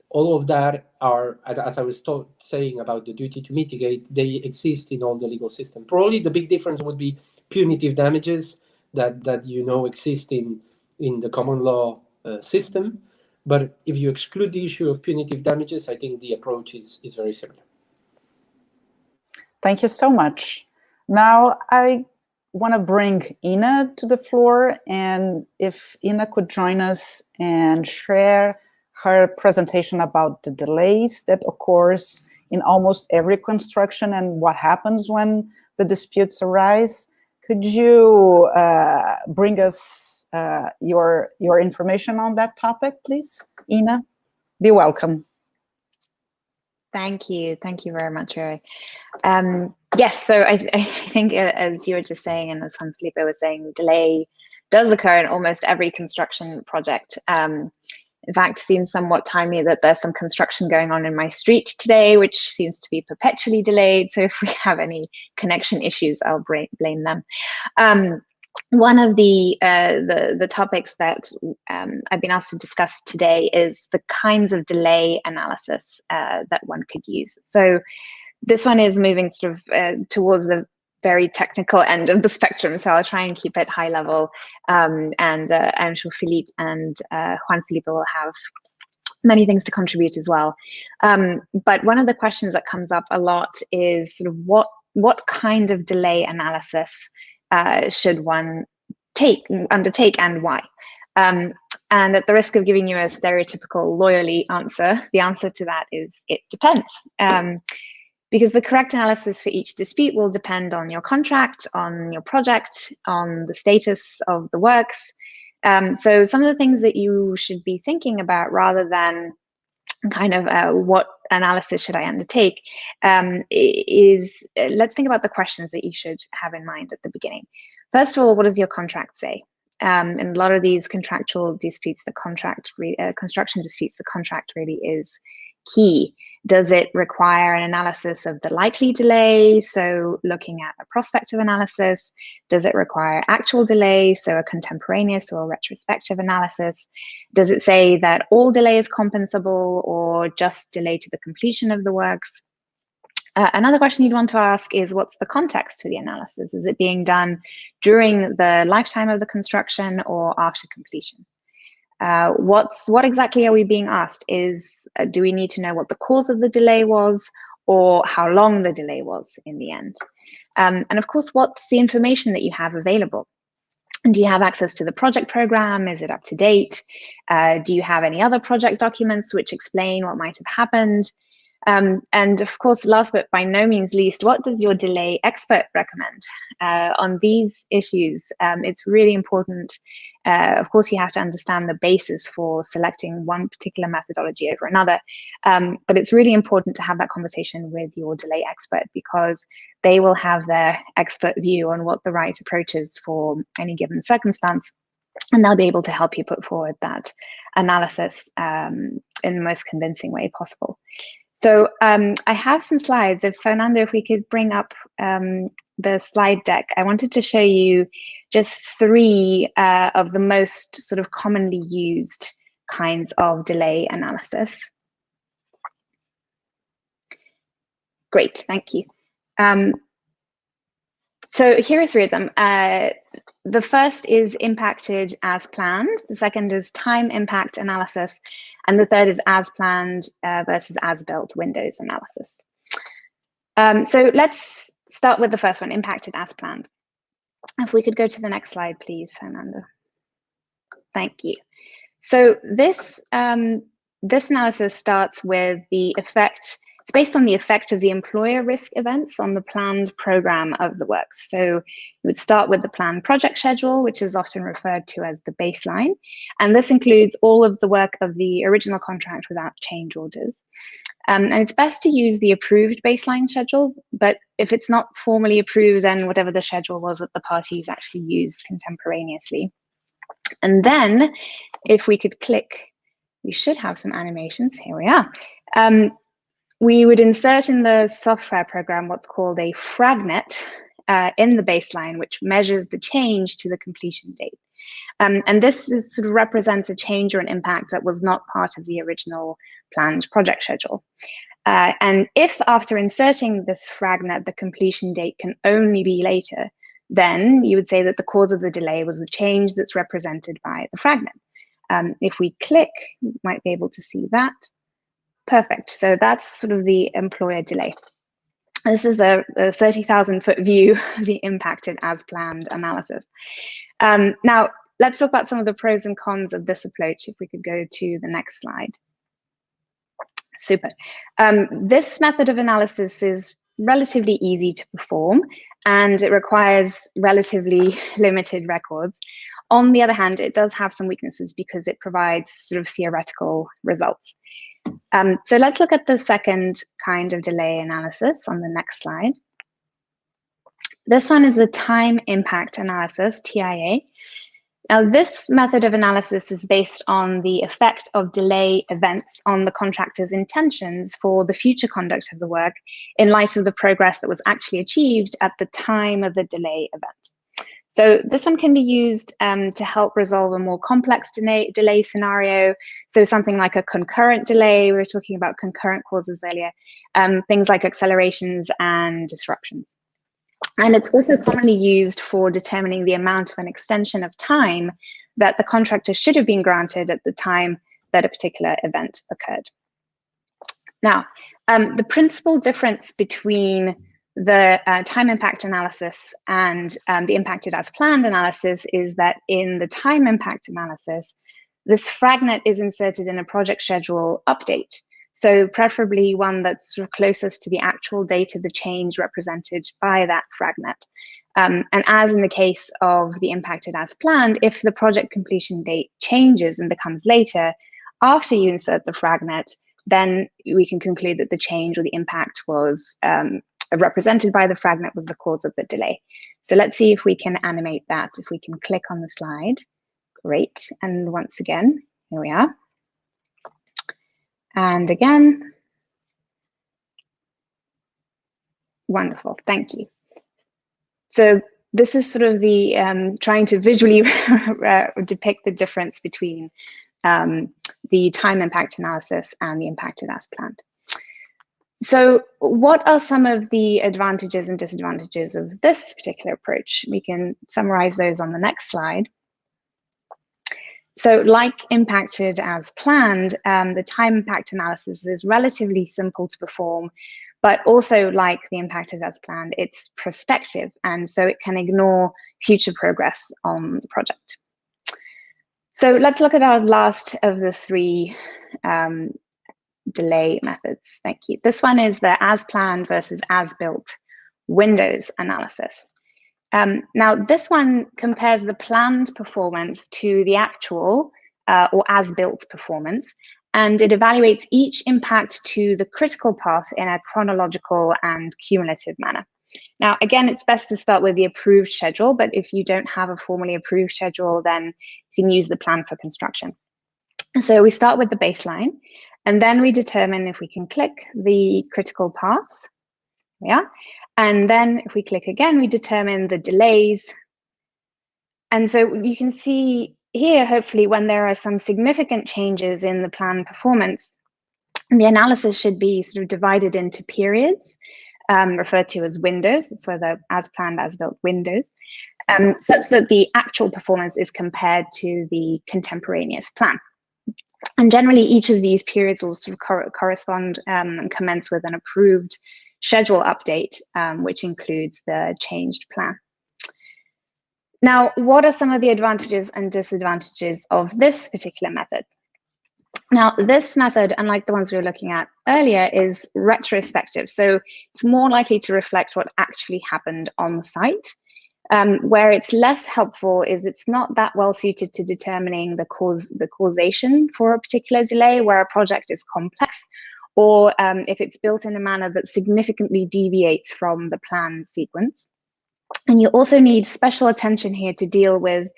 all of that are, as I was saying about the duty to mitigate, they exist in all the legal system. Probably the big difference would be punitive damages that exist in the common law system. But if you exclude the issue of punitive damages, I think the approach is very similar. Thank you so much. Now I want to bring Ina to the floor, and if Ina could join us and share her presentation about the delays that occurs in almost every construction and what happens when the disputes arise. Could you bring us your information on that topic, please? Ina, be welcome. Thank you very much, Vera. Yes, so I think as you were just saying, and as Juan Felipe was saying, delay does occur in almost every construction project. In fact, it seems somewhat timely that there's some construction going on in my street today, which seems to be perpetually delayed. So if we have any connection issues, I'll blame them. One of the topics that I've been asked to discuss today is the kinds of delay analysis that one could use. So this one is moving sort of towards the very technical end of the spectrum, so I'll try and keep it high level, and I'm sure Philippe and Juan Felipe will have many things to contribute as well. But one of the questions that comes up a lot is sort of what kind of delay analysis should one undertake and why? And at the risk of giving you a stereotypical lawyerly answer, the answer to that is it depends. Because the correct analysis for each dispute will depend on your contract, on your project, on the status of the works. So some of the things that you should be thinking about, rather than kind of what analysis should I undertake, is let's think about the questions that you should have in mind at the beginning. First of all, what does your contract say? And a lot of these contractual disputes, construction disputes, the contract really is key. Does it require an analysis of the likely delay? So looking at a prospective analysis. Does it require actual delay? So a contemporaneous or retrospective analysis. Does it say that all delay is compensable or just delay to the completion of the works? Another question you'd want to ask is, what's the context for the analysis? Is it being done during the lifetime of the construction or after completion? What exactly are we being asked? Do we need to know what the cause of the delay was, or how long the delay was in the end? And of course, what's the information that you have available? Do you have access to the project program? Is it up to date? Do you have any other project documents which explain what might have happened? And of course, last but by no means least, what does your delay expert recommend? On these issues, it's really important. Of course, you have to understand the basis for selecting one particular methodology over another. But it's really important to have that conversation with your delay expert, because they will have their expert view on what the right approach is for any given circumstance. And they'll be able to help you put forward that analysis in the most convincing way possible. So I have some slides. Fernando, if we could bring up the slide deck. I wanted to show you just 3 of the most sort of commonly used kinds of delay analysis. Great, thank you. So here are 3 of them. The first is impacted as planned. The second is time impact analysis. And the third is as planned versus as built windows analysis. So let's start with the first one, impacted as planned. If we could go to the next slide, please, Fernando. Thank you. So this analysis starts with the effect It's based on the effect of the employer risk events on the planned program of the works. So you would start with the planned project schedule, which is often referred to as the baseline. And this includes all of the work of the original contract without change orders. And it's best to use the approved baseline schedule, but if it's not formally approved, then whatever the schedule was that the parties actually used contemporaneously. And then if we could click, we should have some animations. Here we are. We would insert in the software program what's called a fragnet in the baseline, which measures the change to the completion date. And this sort of represents a change or an impact that was not part of the original planned project schedule. And if after inserting this fragnet, the completion date can only be later, then you would say that the cause of the delay was the change that's represented by the fragnet. If we click, you might be able to see that. Perfect. So that's sort of the employer delay. This is a 30,000-foot view of the impacted as planned analysis. Now, let's talk about some of the pros and cons of this approach. If we could go to the next slide. Super. This method of analysis is relatively easy to perform, and it requires relatively limited records. On the other hand, it does have some weaknesses because it provides sort of theoretical results. So let's look at the second kind of delay analysis on the next slide. This one is the time impact analysis, TIA. Now, this method of analysis is based on the effect of delay events on the contractor's intentions for the future conduct of the work in light of the progress that was actually achieved at the time of the delay event. So this one can be used to help resolve a more complex delay scenario. So something like a concurrent delay, we were talking about concurrent causes earlier, things like accelerations and disruptions. And it's also commonly used for determining the amount of an extension of time that the contractor should have been granted at the time that a particular event occurred. Now, the principal difference between the time impact analysis and the impacted as planned analysis is that in the time impact analysis, this fragnet is inserted in a project schedule update. So preferably one that's sort of closest to the actual date of the change represented by that fragnet. And as in the case of the impacted as planned, if the project completion date changes and becomes later after you insert the fragnet, then we can conclude that the change or the impact was represented by the fragnet was the cause of the delay. So let's see if we can animate that. If we can click on the slide, great. And once again, here we are. And again, wonderful, thank you. So this is sort of the trying to visually depict the difference between the time impact analysis and the impacted as planned. So what are some of the advantages and disadvantages of this particular approach? We can summarize those on the next slide. So like impacted as planned, the time impact analysis is relatively simple to perform, but also like the impacted as planned, it's prospective, and so it can ignore future progress on the project. So let's look at our last of the three delay methods. Thank you. This one is the as planned versus as built windows analysis. Now, this one compares the planned performance to the actual or as-built performance, and it evaluates each impact to the critical path in a chronological and cumulative manner. Now, again, it's best to start with the approved schedule, but if you don't have a formally approved schedule, then you can use the plan for construction. So we start with the baseline, and then we determine if we can click the critical path. Yeah. And then if we click again, we determine the delays. And so you can see here, hopefully, when there are some significant changes in the plan performance, the analysis should be sort of divided into periods, referred to as windows. That's where the as planned, as built windows, such that the actual performance is compared to the contemporaneous plan. And generally, each of these periods will sort of correspond and commence with an approved schedule update, which includes the changed plan. Now, what are some of the advantages and disadvantages of this particular method? Now, this method, unlike the ones we were looking at earlier, is retrospective. So it's more likely to reflect what actually happened on the site. Where it's less helpful is it's not that well suited to determining the causation for a particular delay where a project is complex, or if it's built in a manner that significantly deviates from the planned sequence. And you also need special attention here to deal with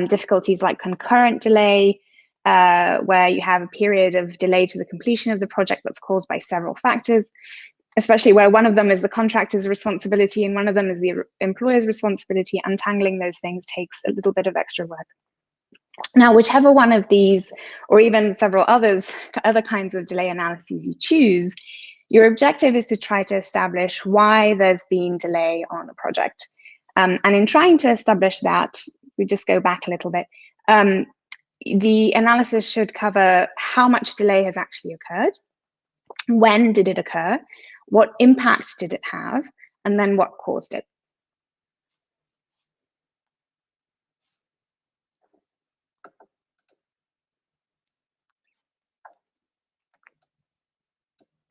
difficulties like concurrent delay, where you have a period of delay to the completion of the project that's caused by several factors, especially where one of them is the contractor's responsibility and one of them is the employer's responsibility. Untangling those things takes a little bit of extra work. Now, whichever one of these, or even several other kinds of delay analyses you choose, your objective is to try to establish why there's been delay on a project. And in trying to establish that, we just go back a little bit, the analysis should cover how much delay has actually occurred, when did it occur, what impact did it have, and then what caused it.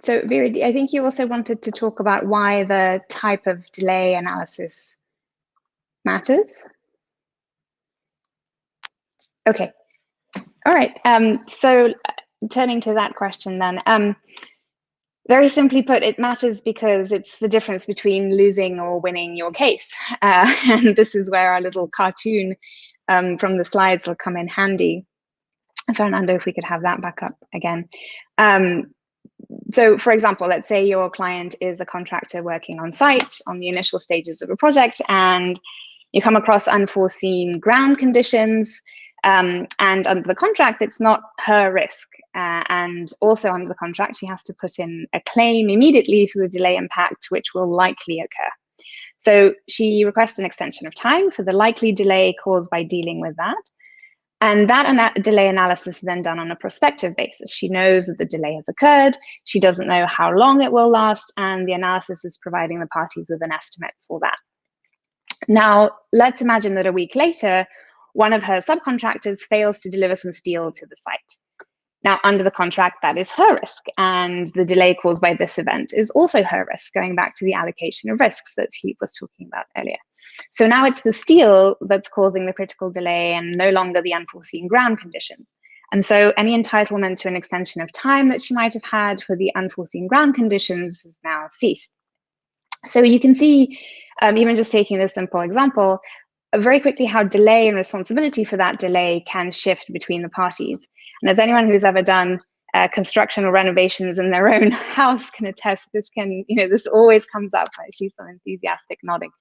So Vera, I think you also wanted to talk about why the type of delay analysis matters. Okay, all right, so turning to that question then, very simply put, it matters because it's the difference between losing or winning your case. And this is where our little cartoon from the slides will come in handy. Fernando, if we could have that back up again. So for example, let's say your client is a contractor working on site on the initial stages of a project, and you come across unforeseen ground conditions, and under the contract, it's not her risk. And also under the contract, she has to put in a claim immediately for the delay impact, which will likely occur. So she requests an extension of time for the likely delay caused by dealing with that. And that delay analysis is then done on a prospective basis. She knows that the delay has occurred, she doesn't know how long it will last, and the analysis is providing the parties with an estimate for that. Now, let's imagine that a week later, one of her subcontractors fails to deliver some steel to the site. Now, under the contract, that is her risk, and the delay caused by this event is also her risk, going back to the allocation of risks that Philippe was talking about earlier. So now it's the steel that's causing the critical delay and no longer the unforeseen ground conditions. And so any entitlement to an extension of time that she might have had for the unforeseen ground conditions has now ceased. So you can see, even just taking this simple example, very quickly how delay and responsibility for that delay can shift between the parties. And as anyone who's ever done construction or renovations in their own house can attest, this can, this always comes up. I see some enthusiastic nodding.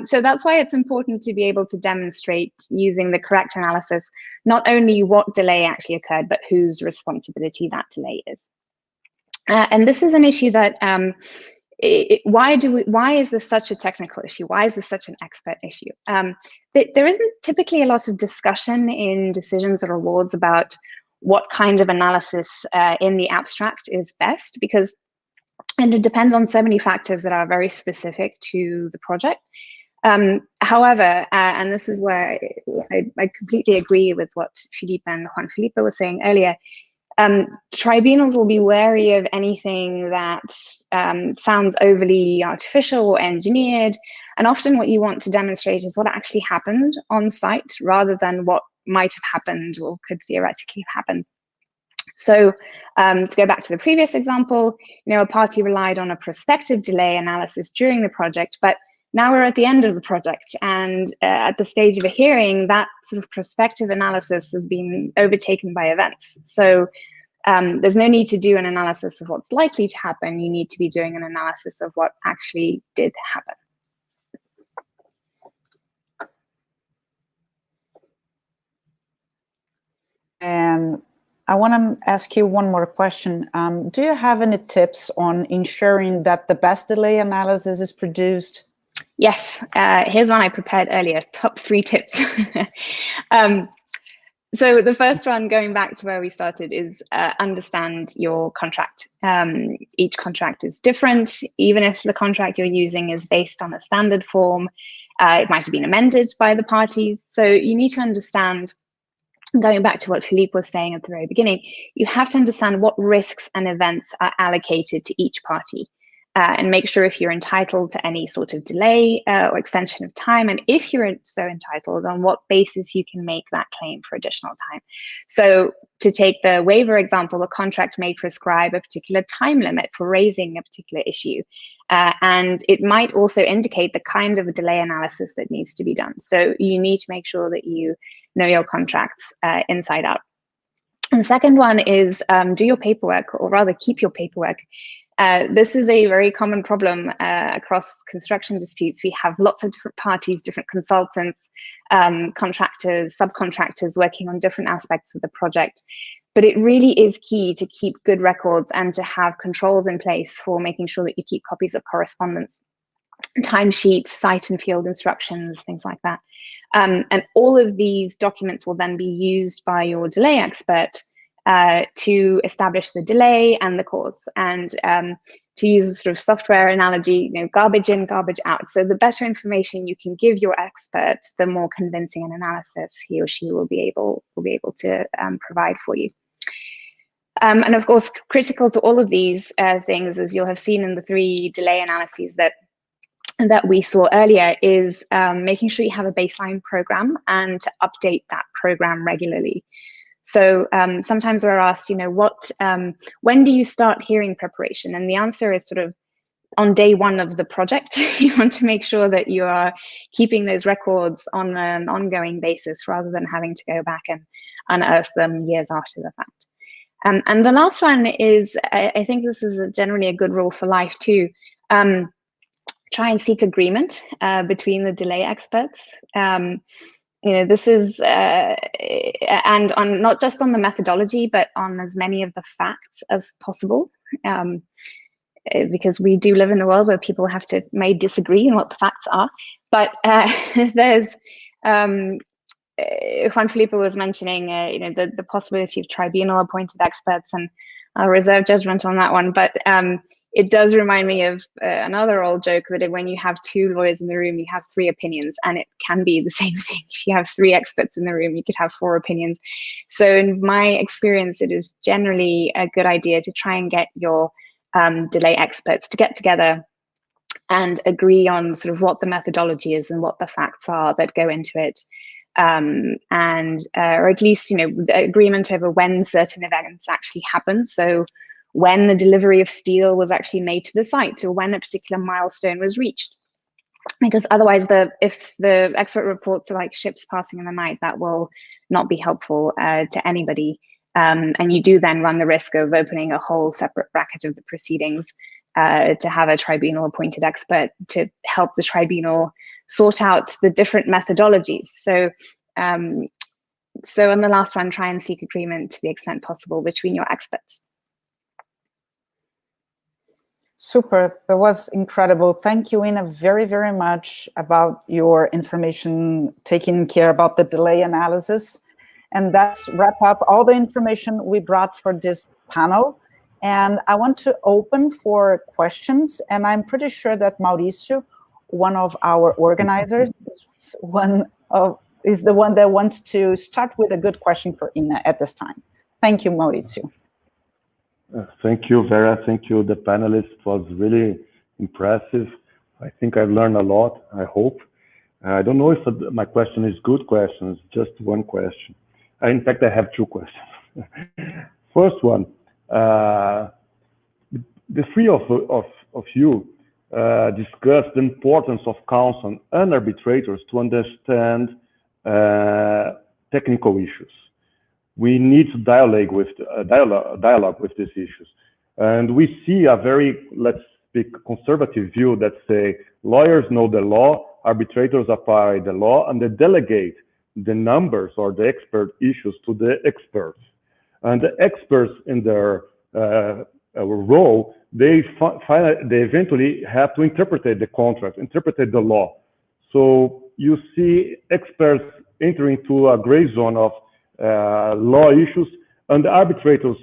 So that's why it's important to be able to demonstrate using the correct analysis, not only what delay actually occurred, but whose responsibility that delay is. And this is an issue that why is this such a technical issue? Why is this such an expert issue? There isn't typically a lot of discussion in decisions or awards about what kind of analysis in the abstract is best, because it depends on so many factors that are very specific to the project. However, and this is where I completely agree with what Philippe and Juan Felipe were saying earlier, tribunals will be wary of anything that sounds overly artificial or engineered. And often what you want to demonstrate is what actually happened on site rather than what might have happened or could theoretically have happened. So to go back to the previous example, a party relied on a prospective delay analysis during the project, but now we're at the end of the project, and at the stage of a hearing, that sort of prospective analysis has been overtaken by events. So there's no need to do an analysis of what's likely to happen. You need to be doing an analysis of what actually did happen. And I want to ask you one more question. Do you have any tips on ensuring that the best delay analysis is produced? Yes, here's one I prepared earlier, top 3 tips. So the first one, going back to where we started, is understand your contract. Each contract is different. Even if the contract you're using is based on a standard form, it might have been amended by the parties. So you need to understand going back to what Philippe was saying at the very beginning, you have to understand what risks and events are allocated to each party. And make sure if you're entitled to any sort of delay or extension of time, and if you're so entitled, on what basis you can make that claim for additional time. So to take the waiver example, the contract may prescribe a particular time limit for raising a particular issue. And it might also indicate the kind of delay analysis that needs to be done. So you need to make sure that you know your contracts inside out. And the second one is do your paperwork, or rather keep your paperwork. This is a very common problem across construction disputes. We have lots of different parties, different consultants, contractors, subcontractors working on different aspects of the project. But it really is key to keep good records and to have controls in place for making sure that you keep copies of correspondence, timesheets, site and field instructions, things like that. And all of these documents will then be used by your delay expert to establish the delay and the cause, and to use a sort of software analogy, garbage in, garbage out. So the better information you can give your expert, the more convincing an analysis he or she will be able to provide for you. And of course, critical to all of these things, as you'll have seen in the 3 delay analyses that we saw earlier, is making sure you have a baseline program and to update that program regularly. So sometimes we're asked, when do you start hearing preparation? And the answer is sort of on day 1 of the project. You want to make sure that you are keeping those records on an ongoing basis rather than having to go back and unearth them years after the fact. And the last one is, I think this is generally a good rule for life too. Try and seek agreement between the delay experts. This is, and on not just on the methodology, but on as many of the facts as possible, because we do live in a world where people may disagree on what the facts are. But there's, Juan Felipe was mentioning, the possibility of tribunal-appointed experts, and I'll reserve judgment on that one. But it does remind me of another old joke that when you have 2 lawyers in the room, you have 3 opinions, and it can be the same thing. If you have 3 experts in the room, you could have 4 opinions. So in my experience, it is generally a good idea to try and get your delay experts to get together and agree on sort of what the methodology is and what the facts are that go into it. Or at least, the agreement over when certain events actually happen. So when the delivery of steel was actually made to the site, or when a particular milestone was reached. Because otherwise, if the expert reports are like ships passing in the night, that will not be helpful to anybody. And you do then run the risk of opening a whole separate bracket of the proceedings to have a tribunal-appointed expert to help the tribunal sort out the different methodologies. So on the last one, try and seek agreement to the extent possible between your experts. Super, that was incredible. Thank you, Ina, very, very much about your information, taking care about the delay analysis. And that's wrap up all the information we brought for this panel. And I want to open for questions. And I'm pretty sure that Mauricio, one of our organizers, is the one that wants to start with a good question for Ina at this time. Thank you, Mauricio. Thank you, Vera. Thank you, the panelists. It was really impressive. I think I learned a lot, I hope. I don't know if my question is good question, it's just one question. In fact, I have 2 questions. First one, the 3 of you discussed the importance of counsel and arbitrators to understand technical issues. We need to dialogue with these issues. And we see a very, let's speak, conservative view that say lawyers know the law, arbitrators apply the law, and they delegate the numbers or the expert issues to the experts. And the experts in their role, they eventually have to interpret the contract, interpret the law. So you see experts entering into a gray zone of law issues, and the arbitrators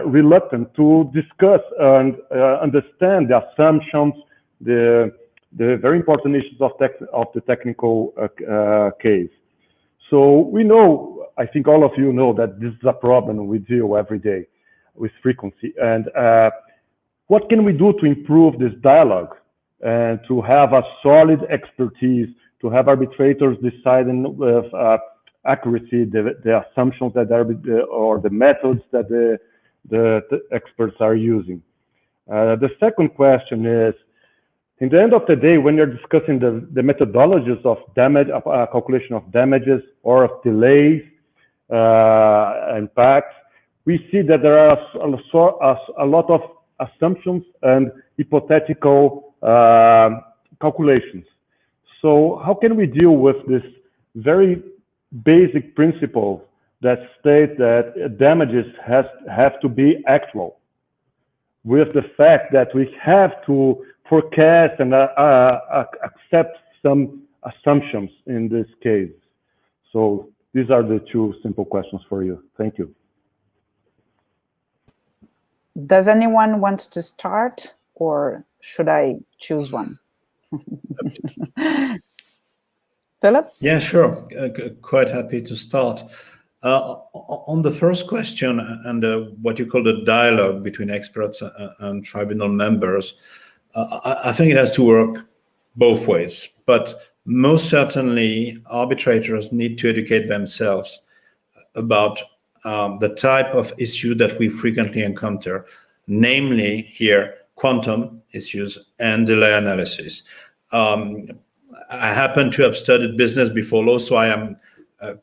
reluctant to discuss and understand the assumptions, the very important issues of the technical case. So we know I think all of you know that this is a problem we deal every day with frequency. And what can we do to improve this dialogue and to have a solid expertise, to have arbitrators deciding with accuracy the assumptions that or the methods that the experts are using? The second question is, in the end of the day, when you're discussing the methodologies of damage, calculation of damages or of delays, impacts, we see that there are a lot of assumptions and hypothetical calculations. So how can we deal with this very basic principle that state that damages have to be actual, with the fact that we have to forecast and accept some assumptions in this case? So these are the two simple questions for you. Thank you. Does anyone want to start, or should I choose one? Philip? Yeah, sure. Quite happy to start. On the first question and what you call the dialogue between experts and tribunal members, I think it has to work both ways. But most certainly, arbitrators need to educate themselves about the type of issue that we frequently encounter, namely here, quantum issues and delay analysis. I happen to have studied business before law, so I am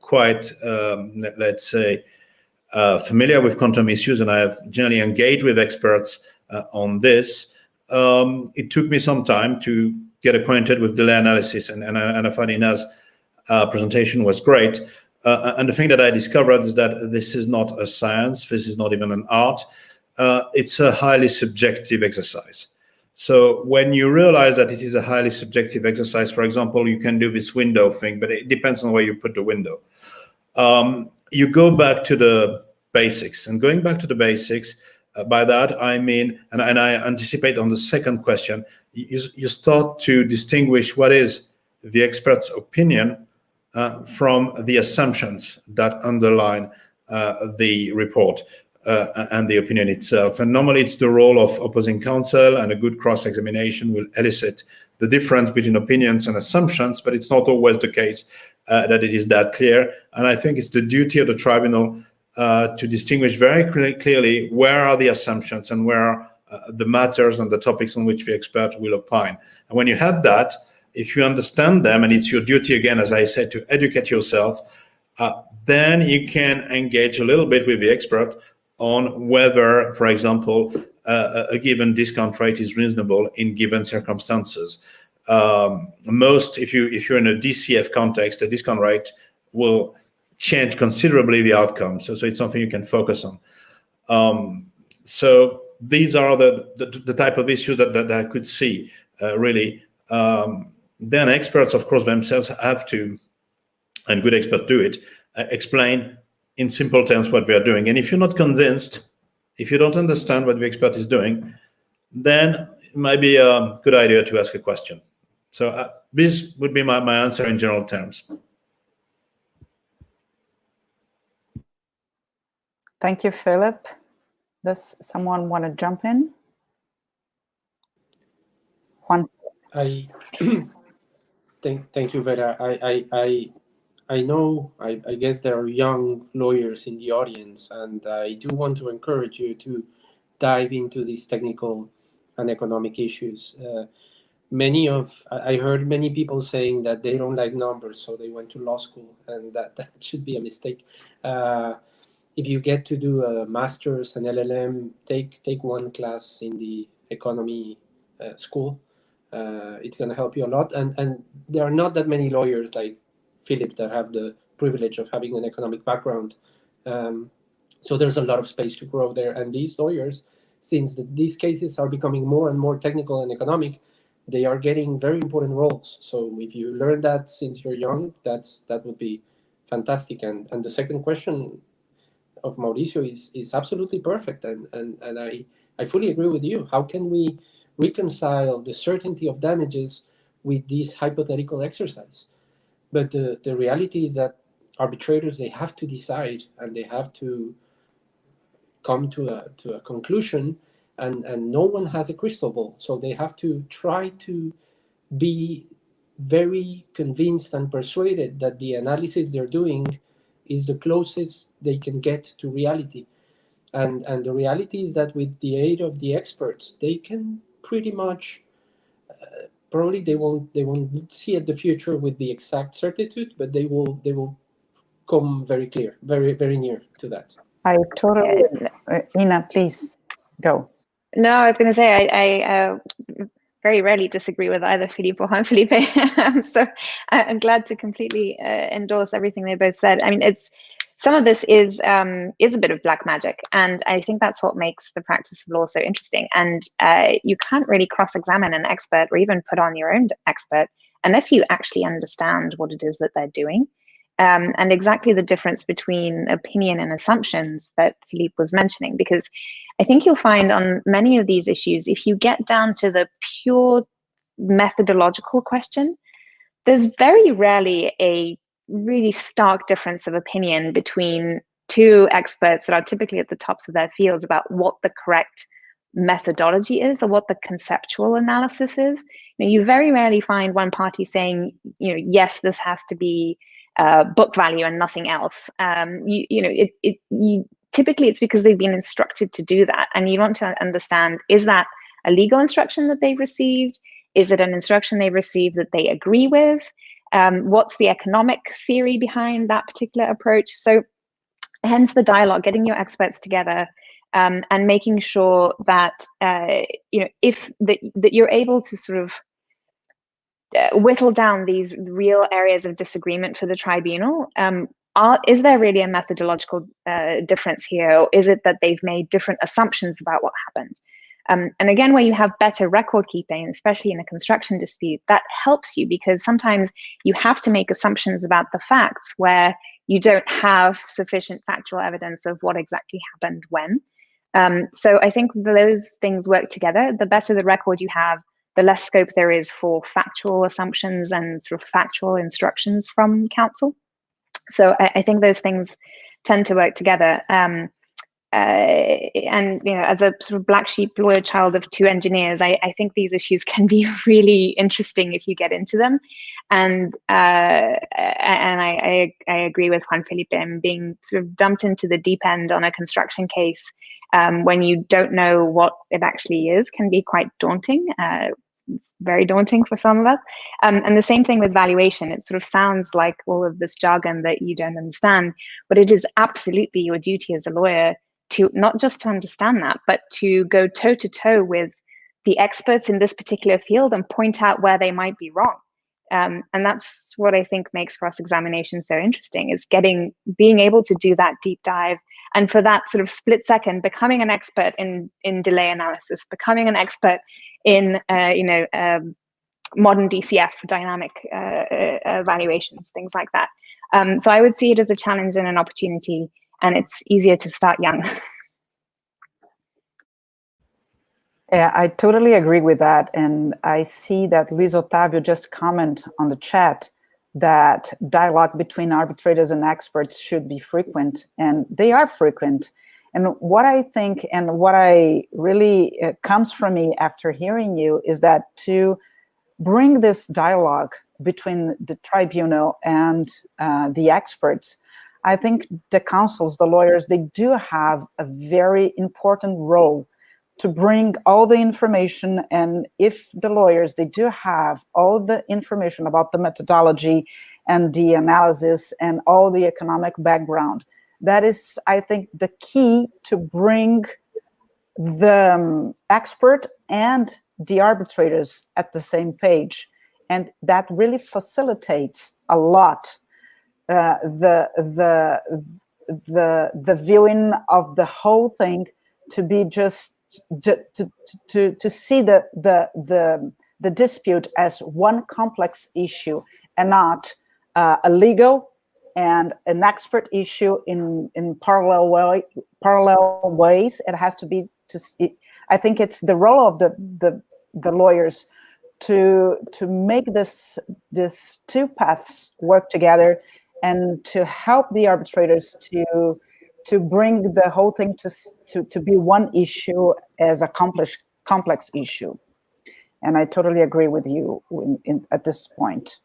quite, let's say, familiar with quantum issues, and I have generally engaged with experts on this. It took me some time to get acquainted with delay analysis, and I find Ina's presentation was great. And the thing that I discovered is that this is not a science, this is not even an art, it's a highly subjective exercise. So when you realize that it is a highly subjective exercise, for example, you can do this window thing, but it depends on where you put the window. You go back to the basics, and going back to the basics, by that I mean, and I anticipate on the second question, you start to distinguish what is the expert's opinion from the assumptions that underline the report and the opinion itself. And normally it's the role of opposing counsel, and a good cross-examination will elicit the difference between opinions and assumptions, but it's not always the case that it is that clear. And I think it's the duty of the tribunal to distinguish very clearly where are the assumptions and where are the matters and the topics on which the expert will opine. And when you have that, if you understand them, and it's your duty, again, as I said, to educate yourself, then you can engage a little bit with the expert on whether, for example, a given discount rate is reasonable in given circumstances. If you're in a DCF context, the discount rate will change considerably the outcome. So it's something you can focus on. So these are the type of issues that I could see, really. Then experts, of course, themselves have to, and good experts do it, explain in simple terms what we are doing. And if you're not convinced, if you don't understand what the expert is doing, then it might be a good idea to ask a question. So this would be my answer in general terms. Thank you, Philip. Does someone want to jump in? Juan? Thank you, Vera. I know, I guess there are young lawyers in the audience, and I do want to encourage you to dive into these technical and economic issues. I heard many people saying that they don't like numbers, so they went to law school, and that should be a mistake. If you get to do a master's and LLM, take one class in the economy school. It's going to help you a lot. And there are not that many lawyers like Philippe that have the privilege of having an economic background. So there's a lot of space to grow there. And these lawyers, since these cases are becoming more and more technical and economic, they are getting very important roles. So if you learn that since you're young, that would be fantastic. And the second question of Mauricio is absolutely perfect. And I fully agree with you. How can we reconcile the certainty of damages with this hypothetical exercise? But the reality is that arbitrators, they have to decide, and they have to come to a conclusion, and no one has a crystal ball. So they have to try to be very convinced and persuaded that the analysis they're doing is the closest they can get to reality. And the reality is that with the aid of the experts, they can pretty much, probably they won't see at the future with the exact certitude, but they will come very clear, very near to that. I totally, Ina, please go. No, I was going to say, I very rarely disagree with either Philippe or Juan Felipe. So I'm glad to completely endorse everything they both said. I mean, some of this is a bit of black magic, and I think that's what makes the practice of law so interesting. And you can't really cross-examine an expert or even put on your own expert unless you actually understand what it is that they're doing. And exactly the difference between opinion and assumptions that Philippe was mentioning, because I think you'll find on many of these issues, if you get down to the pure methodological question, there's very rarely a really stark difference of opinion between two experts that are typically at the tops of their fields about what the correct methodology is or what the conceptual analysis is. You very rarely find one party saying, yes, this has to be book value and nothing else. Typically it's because they've been instructed to do that, and you want to understand, is that a legal instruction that they've received? Is it an instruction they've received that they agree with? What's the economic theory behind that particular approach? So hence the dialogue, getting your experts together, and making sure that that you're able to sort of whittle down these real areas of disagreement for the tribunal. Is there really a methodological difference here, or is it that they've made different assumptions about what happened? And again, where you have better record keeping, especially in a construction dispute, that helps you, because sometimes you have to make assumptions about the facts where you don't have sufficient factual evidence of what exactly happened when. So I think those things work together. The better the record you have, the less scope there is for factual assumptions and sort of factual instructions from counsel. So I think those things tend to work together. And as a sort of black sheep lawyer, child of two engineers, I think these issues can be really interesting if you get into them. And I agree with Juan Felipe, and being sort of dumped into the deep end on a construction case when you don't know what it actually is can be quite daunting. It's very daunting for some of us. And the same thing with valuation. It sort of sounds like all of this jargon that you don't understand, but it is absolutely your duty as a lawyer to not just to understand that, but to go toe to toe with the experts in this particular field and point out where they might be wrong. And that's what I think makes cross-examination so interesting, is being able to do that deep dive. And for that sort of split second, becoming an expert in delay analysis, becoming an expert in modern DCF, dynamic valuations, things like that. So I would see it as a challenge and an opportunity, and it's easier to start young. Yeah, I totally agree with that. And I see that Luis Otavio just comment on the chat that dialogue between arbitrators and experts should be frequent, and they are frequent. And what I think, and what I really comes from me after hearing you, is that to bring this dialogue between the tribunal and the experts, I think the counsels, the lawyers, they do have a very important role to bring all the information. And if the lawyers, they do have all the information about the methodology and the analysis and all the economic background, that is, I think, the key to bring the expert and the arbitrators at the same page. And that really facilitates a lot the viewing of the whole thing, to be just to see the dispute as one complex issue, and not a legal and an expert issue in parallel ways. It has to be. I think it's the role of the lawyers to make this two paths work together, and to help the arbitrators to bring the whole thing to be one issue as a complex issue. And I totally agree with you at this point.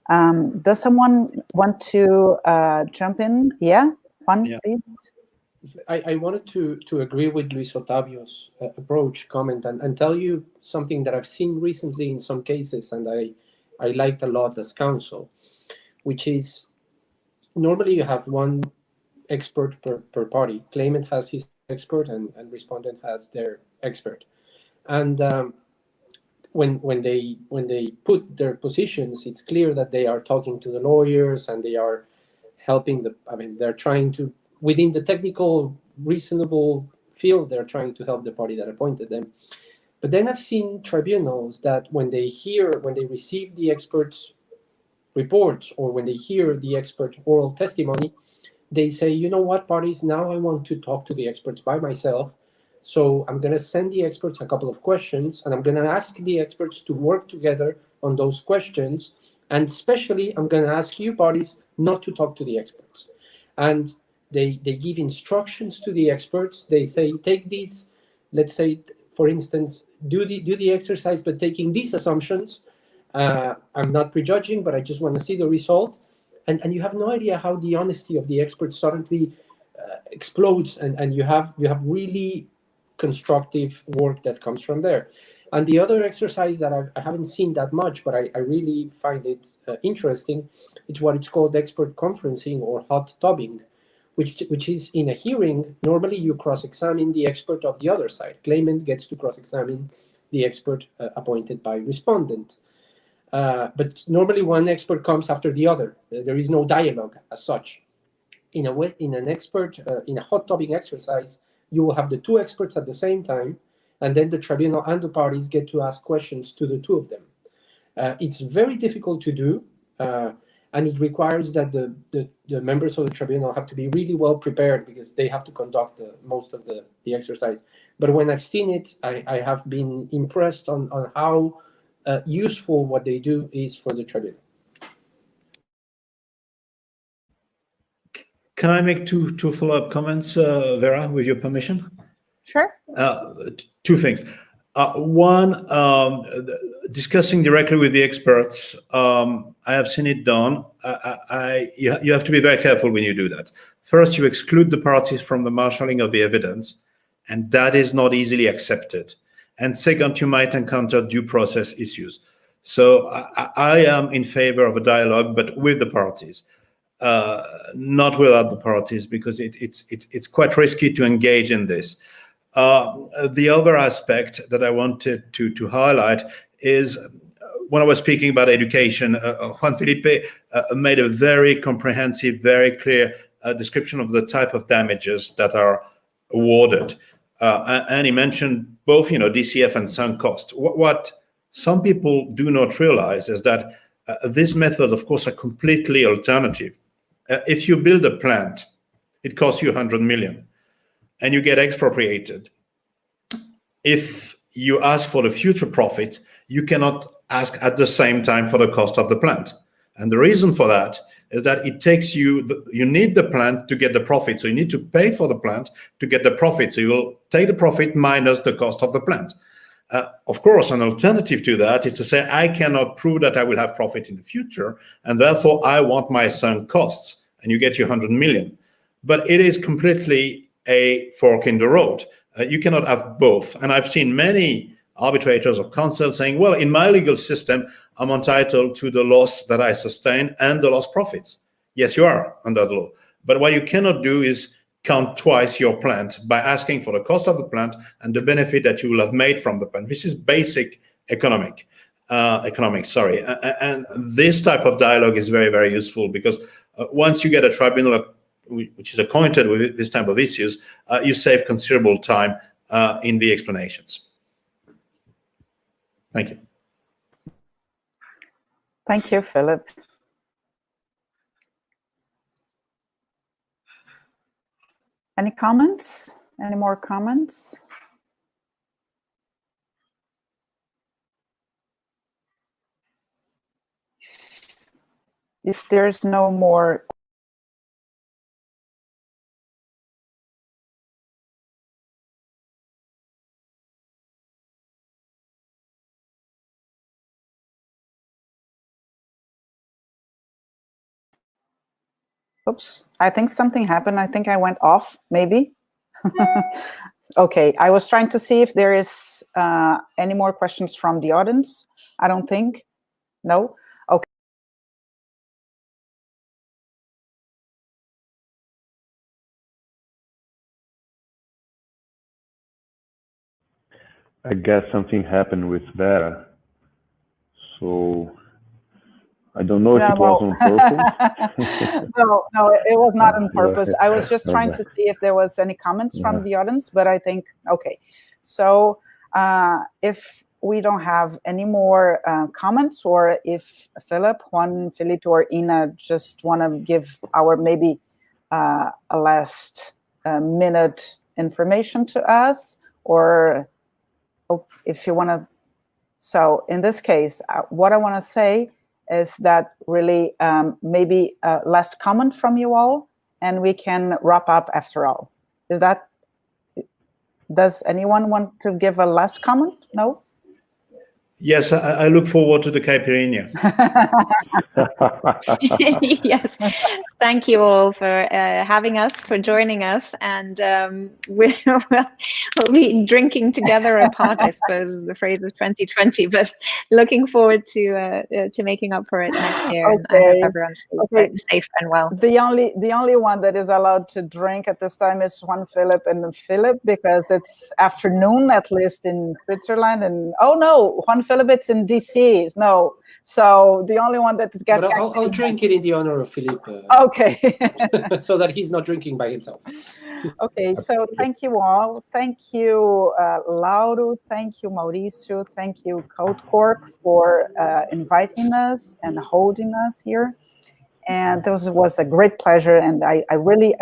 Does someone want to jump in? Yeah, Juan, Yeah. please. I wanted to agree with Luis Otavio's approach, comment, and tell you something that I've seen recently in some cases, and I liked a lot as counsel, which is normally you have one expert per party. Claimant has his expert, and respondent has their expert. And when they put their positions, it's clear that they are talking to the lawyers and they are helping they're trying to, within the technical reasonable field, they're trying to help the party that appointed them. But then I've seen tribunals that when they receive the experts' reports, or when they hear the expert oral testimony, they say, you know what, parties, now I want to talk to the experts by myself. So I'm going to send the experts a couple of questions, and I'm going to ask the experts to work together on those questions. And especially, I'm going to ask you parties not to talk to the experts. And they give instructions to the experts. They say, take these, let's say, for instance, do the exercise, but taking these assumptions. I'm not prejudging, but I just want to see the result. And you have no idea how the honesty of the experts suddenly explodes, and you have really constructive work that comes from there. And the other exercise that I haven't seen that much, but I really find it interesting, it's what it's called expert conferencing or hot tubbing, which is in a hearing, normally you cross-examine the expert of the other side. Claimant gets to cross-examine the expert appointed by respondent. But normally one expert comes after the other. There is no dialogue as such. In a hot tubbing exercise, you will have the two experts at the same time, and then the tribunal and the parties get to ask questions to the two of them. It's very difficult to do, and it requires that the members of the tribunal have to be really well prepared, because they have to conduct most of the exercise. But when I've seen it, I have been impressed on how useful what they do is for the tribunal. Can I make two follow-up comments, Vera, with your permission? Sure. Two things. One, discussing directly with the experts. I have seen it done. You have to be very careful when you do that. First, you exclude the parties from the marshalling of the evidence, and that is not easily accepted. And second, you might encounter due process issues. So I am in favor of a dialogue, but with the parties. Not without the parties, because it's quite risky to engage in this. The other aspect that I wanted to highlight is when I was speaking about education, Juan Felipe made a very comprehensive, very clear description of the type of damages that are awarded. And he mentioned both, DCF and sunk cost. What some people do not realize is that these methods, of course, are completely alternative. If you build a plant, it costs you 100 million, and you get expropriated. If you ask for the future profit, you cannot ask at the same time for the cost of the plant. And the reason for that is that it takes you need the plant to get the profit. So you need to pay for the plant to get the profit. So you will take the profit minus the cost of the plant. Of course, an alternative to that is to say, I cannot prove that I will have profit in the future, and therefore I want my sunk costs, and you get your 100 million. But it is completely a fork in the road. You cannot have both. And I've seen many arbitrators or counsel saying, well, in my legal system, I'm entitled to the loss that I sustain and the lost profits. Yes, you are under the law. But what you cannot do is count twice your plant by asking for the cost of the plant and the benefit that you will have made from the plant. This is basic economics. And this type of dialogue is very, very useful, because once you get a tribunal which is acquainted with this type of issues, you save considerable time in the explanations. Thank you. Thank you, Philip. Any comments? Any more comments? If there's no more... Oops, I think something happened. I think I went off, maybe. Okay, I was trying to see if there is any more questions from the audience. I don't think. No? Okay. I guess something happened with Vera. So I don't know if it was on purpose. No, it was not on purpose. I was just trying to see if there was any comments from the audience, but I think, okay. So if we don't have any more comments, or if Philip, Juan, Felipe, or Ina just want to give our maybe a last minute information to us, or if you want to. So in this case, what I want to say is that really maybe a last comment from you all, and we can wrap up after all. Does anyone want to give a last comment? No? Yes, I look forward to the caipirinha. Yes, thank you all for having us, for joining us, and we'll be drinking together apart, I suppose is the phrase of 2020, but looking forward to making up for it next year. Okay. And I hope everyone's safe and well. The only one that is allowed to drink at this time is Juan, Philip, and Philip, because it's afternoon, at least in Switzerland, and oh no, Juan Philip, it's in DC. No, so the only one that is getting. But I'll drink it in the honor of Felipe. Okay. So that he's not drinking by himself. Okay, so thank you all. Thank you, Lauro. Thank you, Mauricio. Thank you, Code Corp, for inviting us and holding us here. And this was a great pleasure, and I really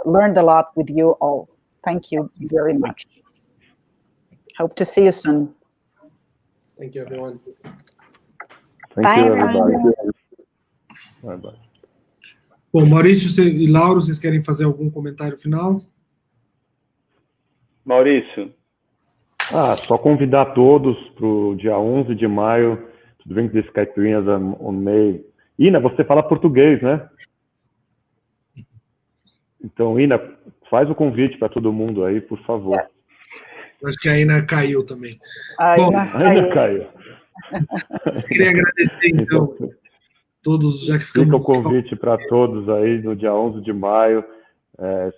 learned a lot with you all. Thank you very much. Hope to see you soon. Thank you, everyone. Thank you, everybody. Bye-bye. Bom, Maurício e Lauro, vocês querem fazer algum comentário final? Maurício. Só convidar todos para o dia 11 de maio, to drink this caipirinhas on May. Ina, você fala português, né? Então, Ina, faz o convite para todo mundo aí, por favor. Acho que a Ina caiu também. Bom, a Ina caiu. Queria agradecer, então, todos, já que ficamos... Fica o convite para todos aí no dia 11 de maio,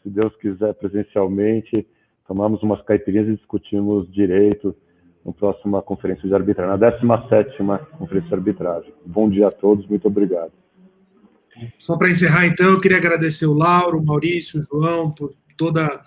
se Deus quiser, presencialmente, tomamos umas caipirinhas e discutimos direito na próxima conferência de arbitragem, na 17ª conferência de arbitragem. Bom dia a todos, muito obrigado. Só para encerrar, então, eu queria agradecer o Lauro, o Maurício, o João, por toda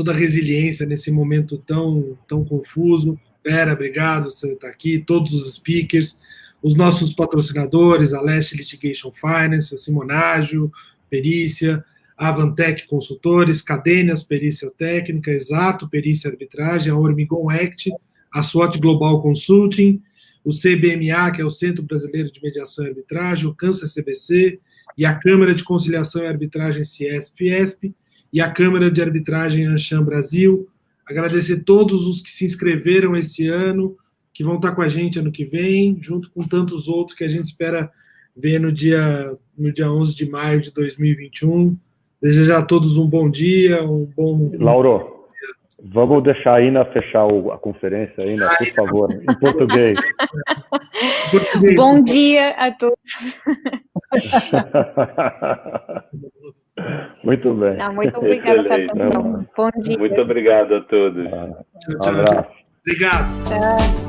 a resiliência nesse momento tão confuso. Vera, obrigado, você está aqui, todos os speakers, os nossos patrocinadores, a Leste Litigation Finance, a Simonágio, Perícia, a Avantec Consultores, Cadênias, Perícia Técnica, Exato, Perícia Arbitragem, a Hormigon Act, a SWOT Global Consulting, o CBMA, que é o Centro Brasileiro de Mediação e Arbitragem, o Câncer CBC, e a Câmara de Conciliação e Arbitragem CIESP-FIESP, e a Câmara de Arbitragem Anshan Brasil. Agradecer todos os que se inscreveram esse ano, que vão estar com a gente ano que vem, junto com tantos outros que a gente espera ver no dia 11 de maio de 2021. Desejar a todos um bom dia, um bom... Lauro, vamos deixar a Ina fechar a conferência, Ina, por favor, em português. Bom dia a todos. Muito bem. Não, muito obrigada pela atenção. Bom dia. Muito obrigado a todos. Tchau. Obrigado. Tchau.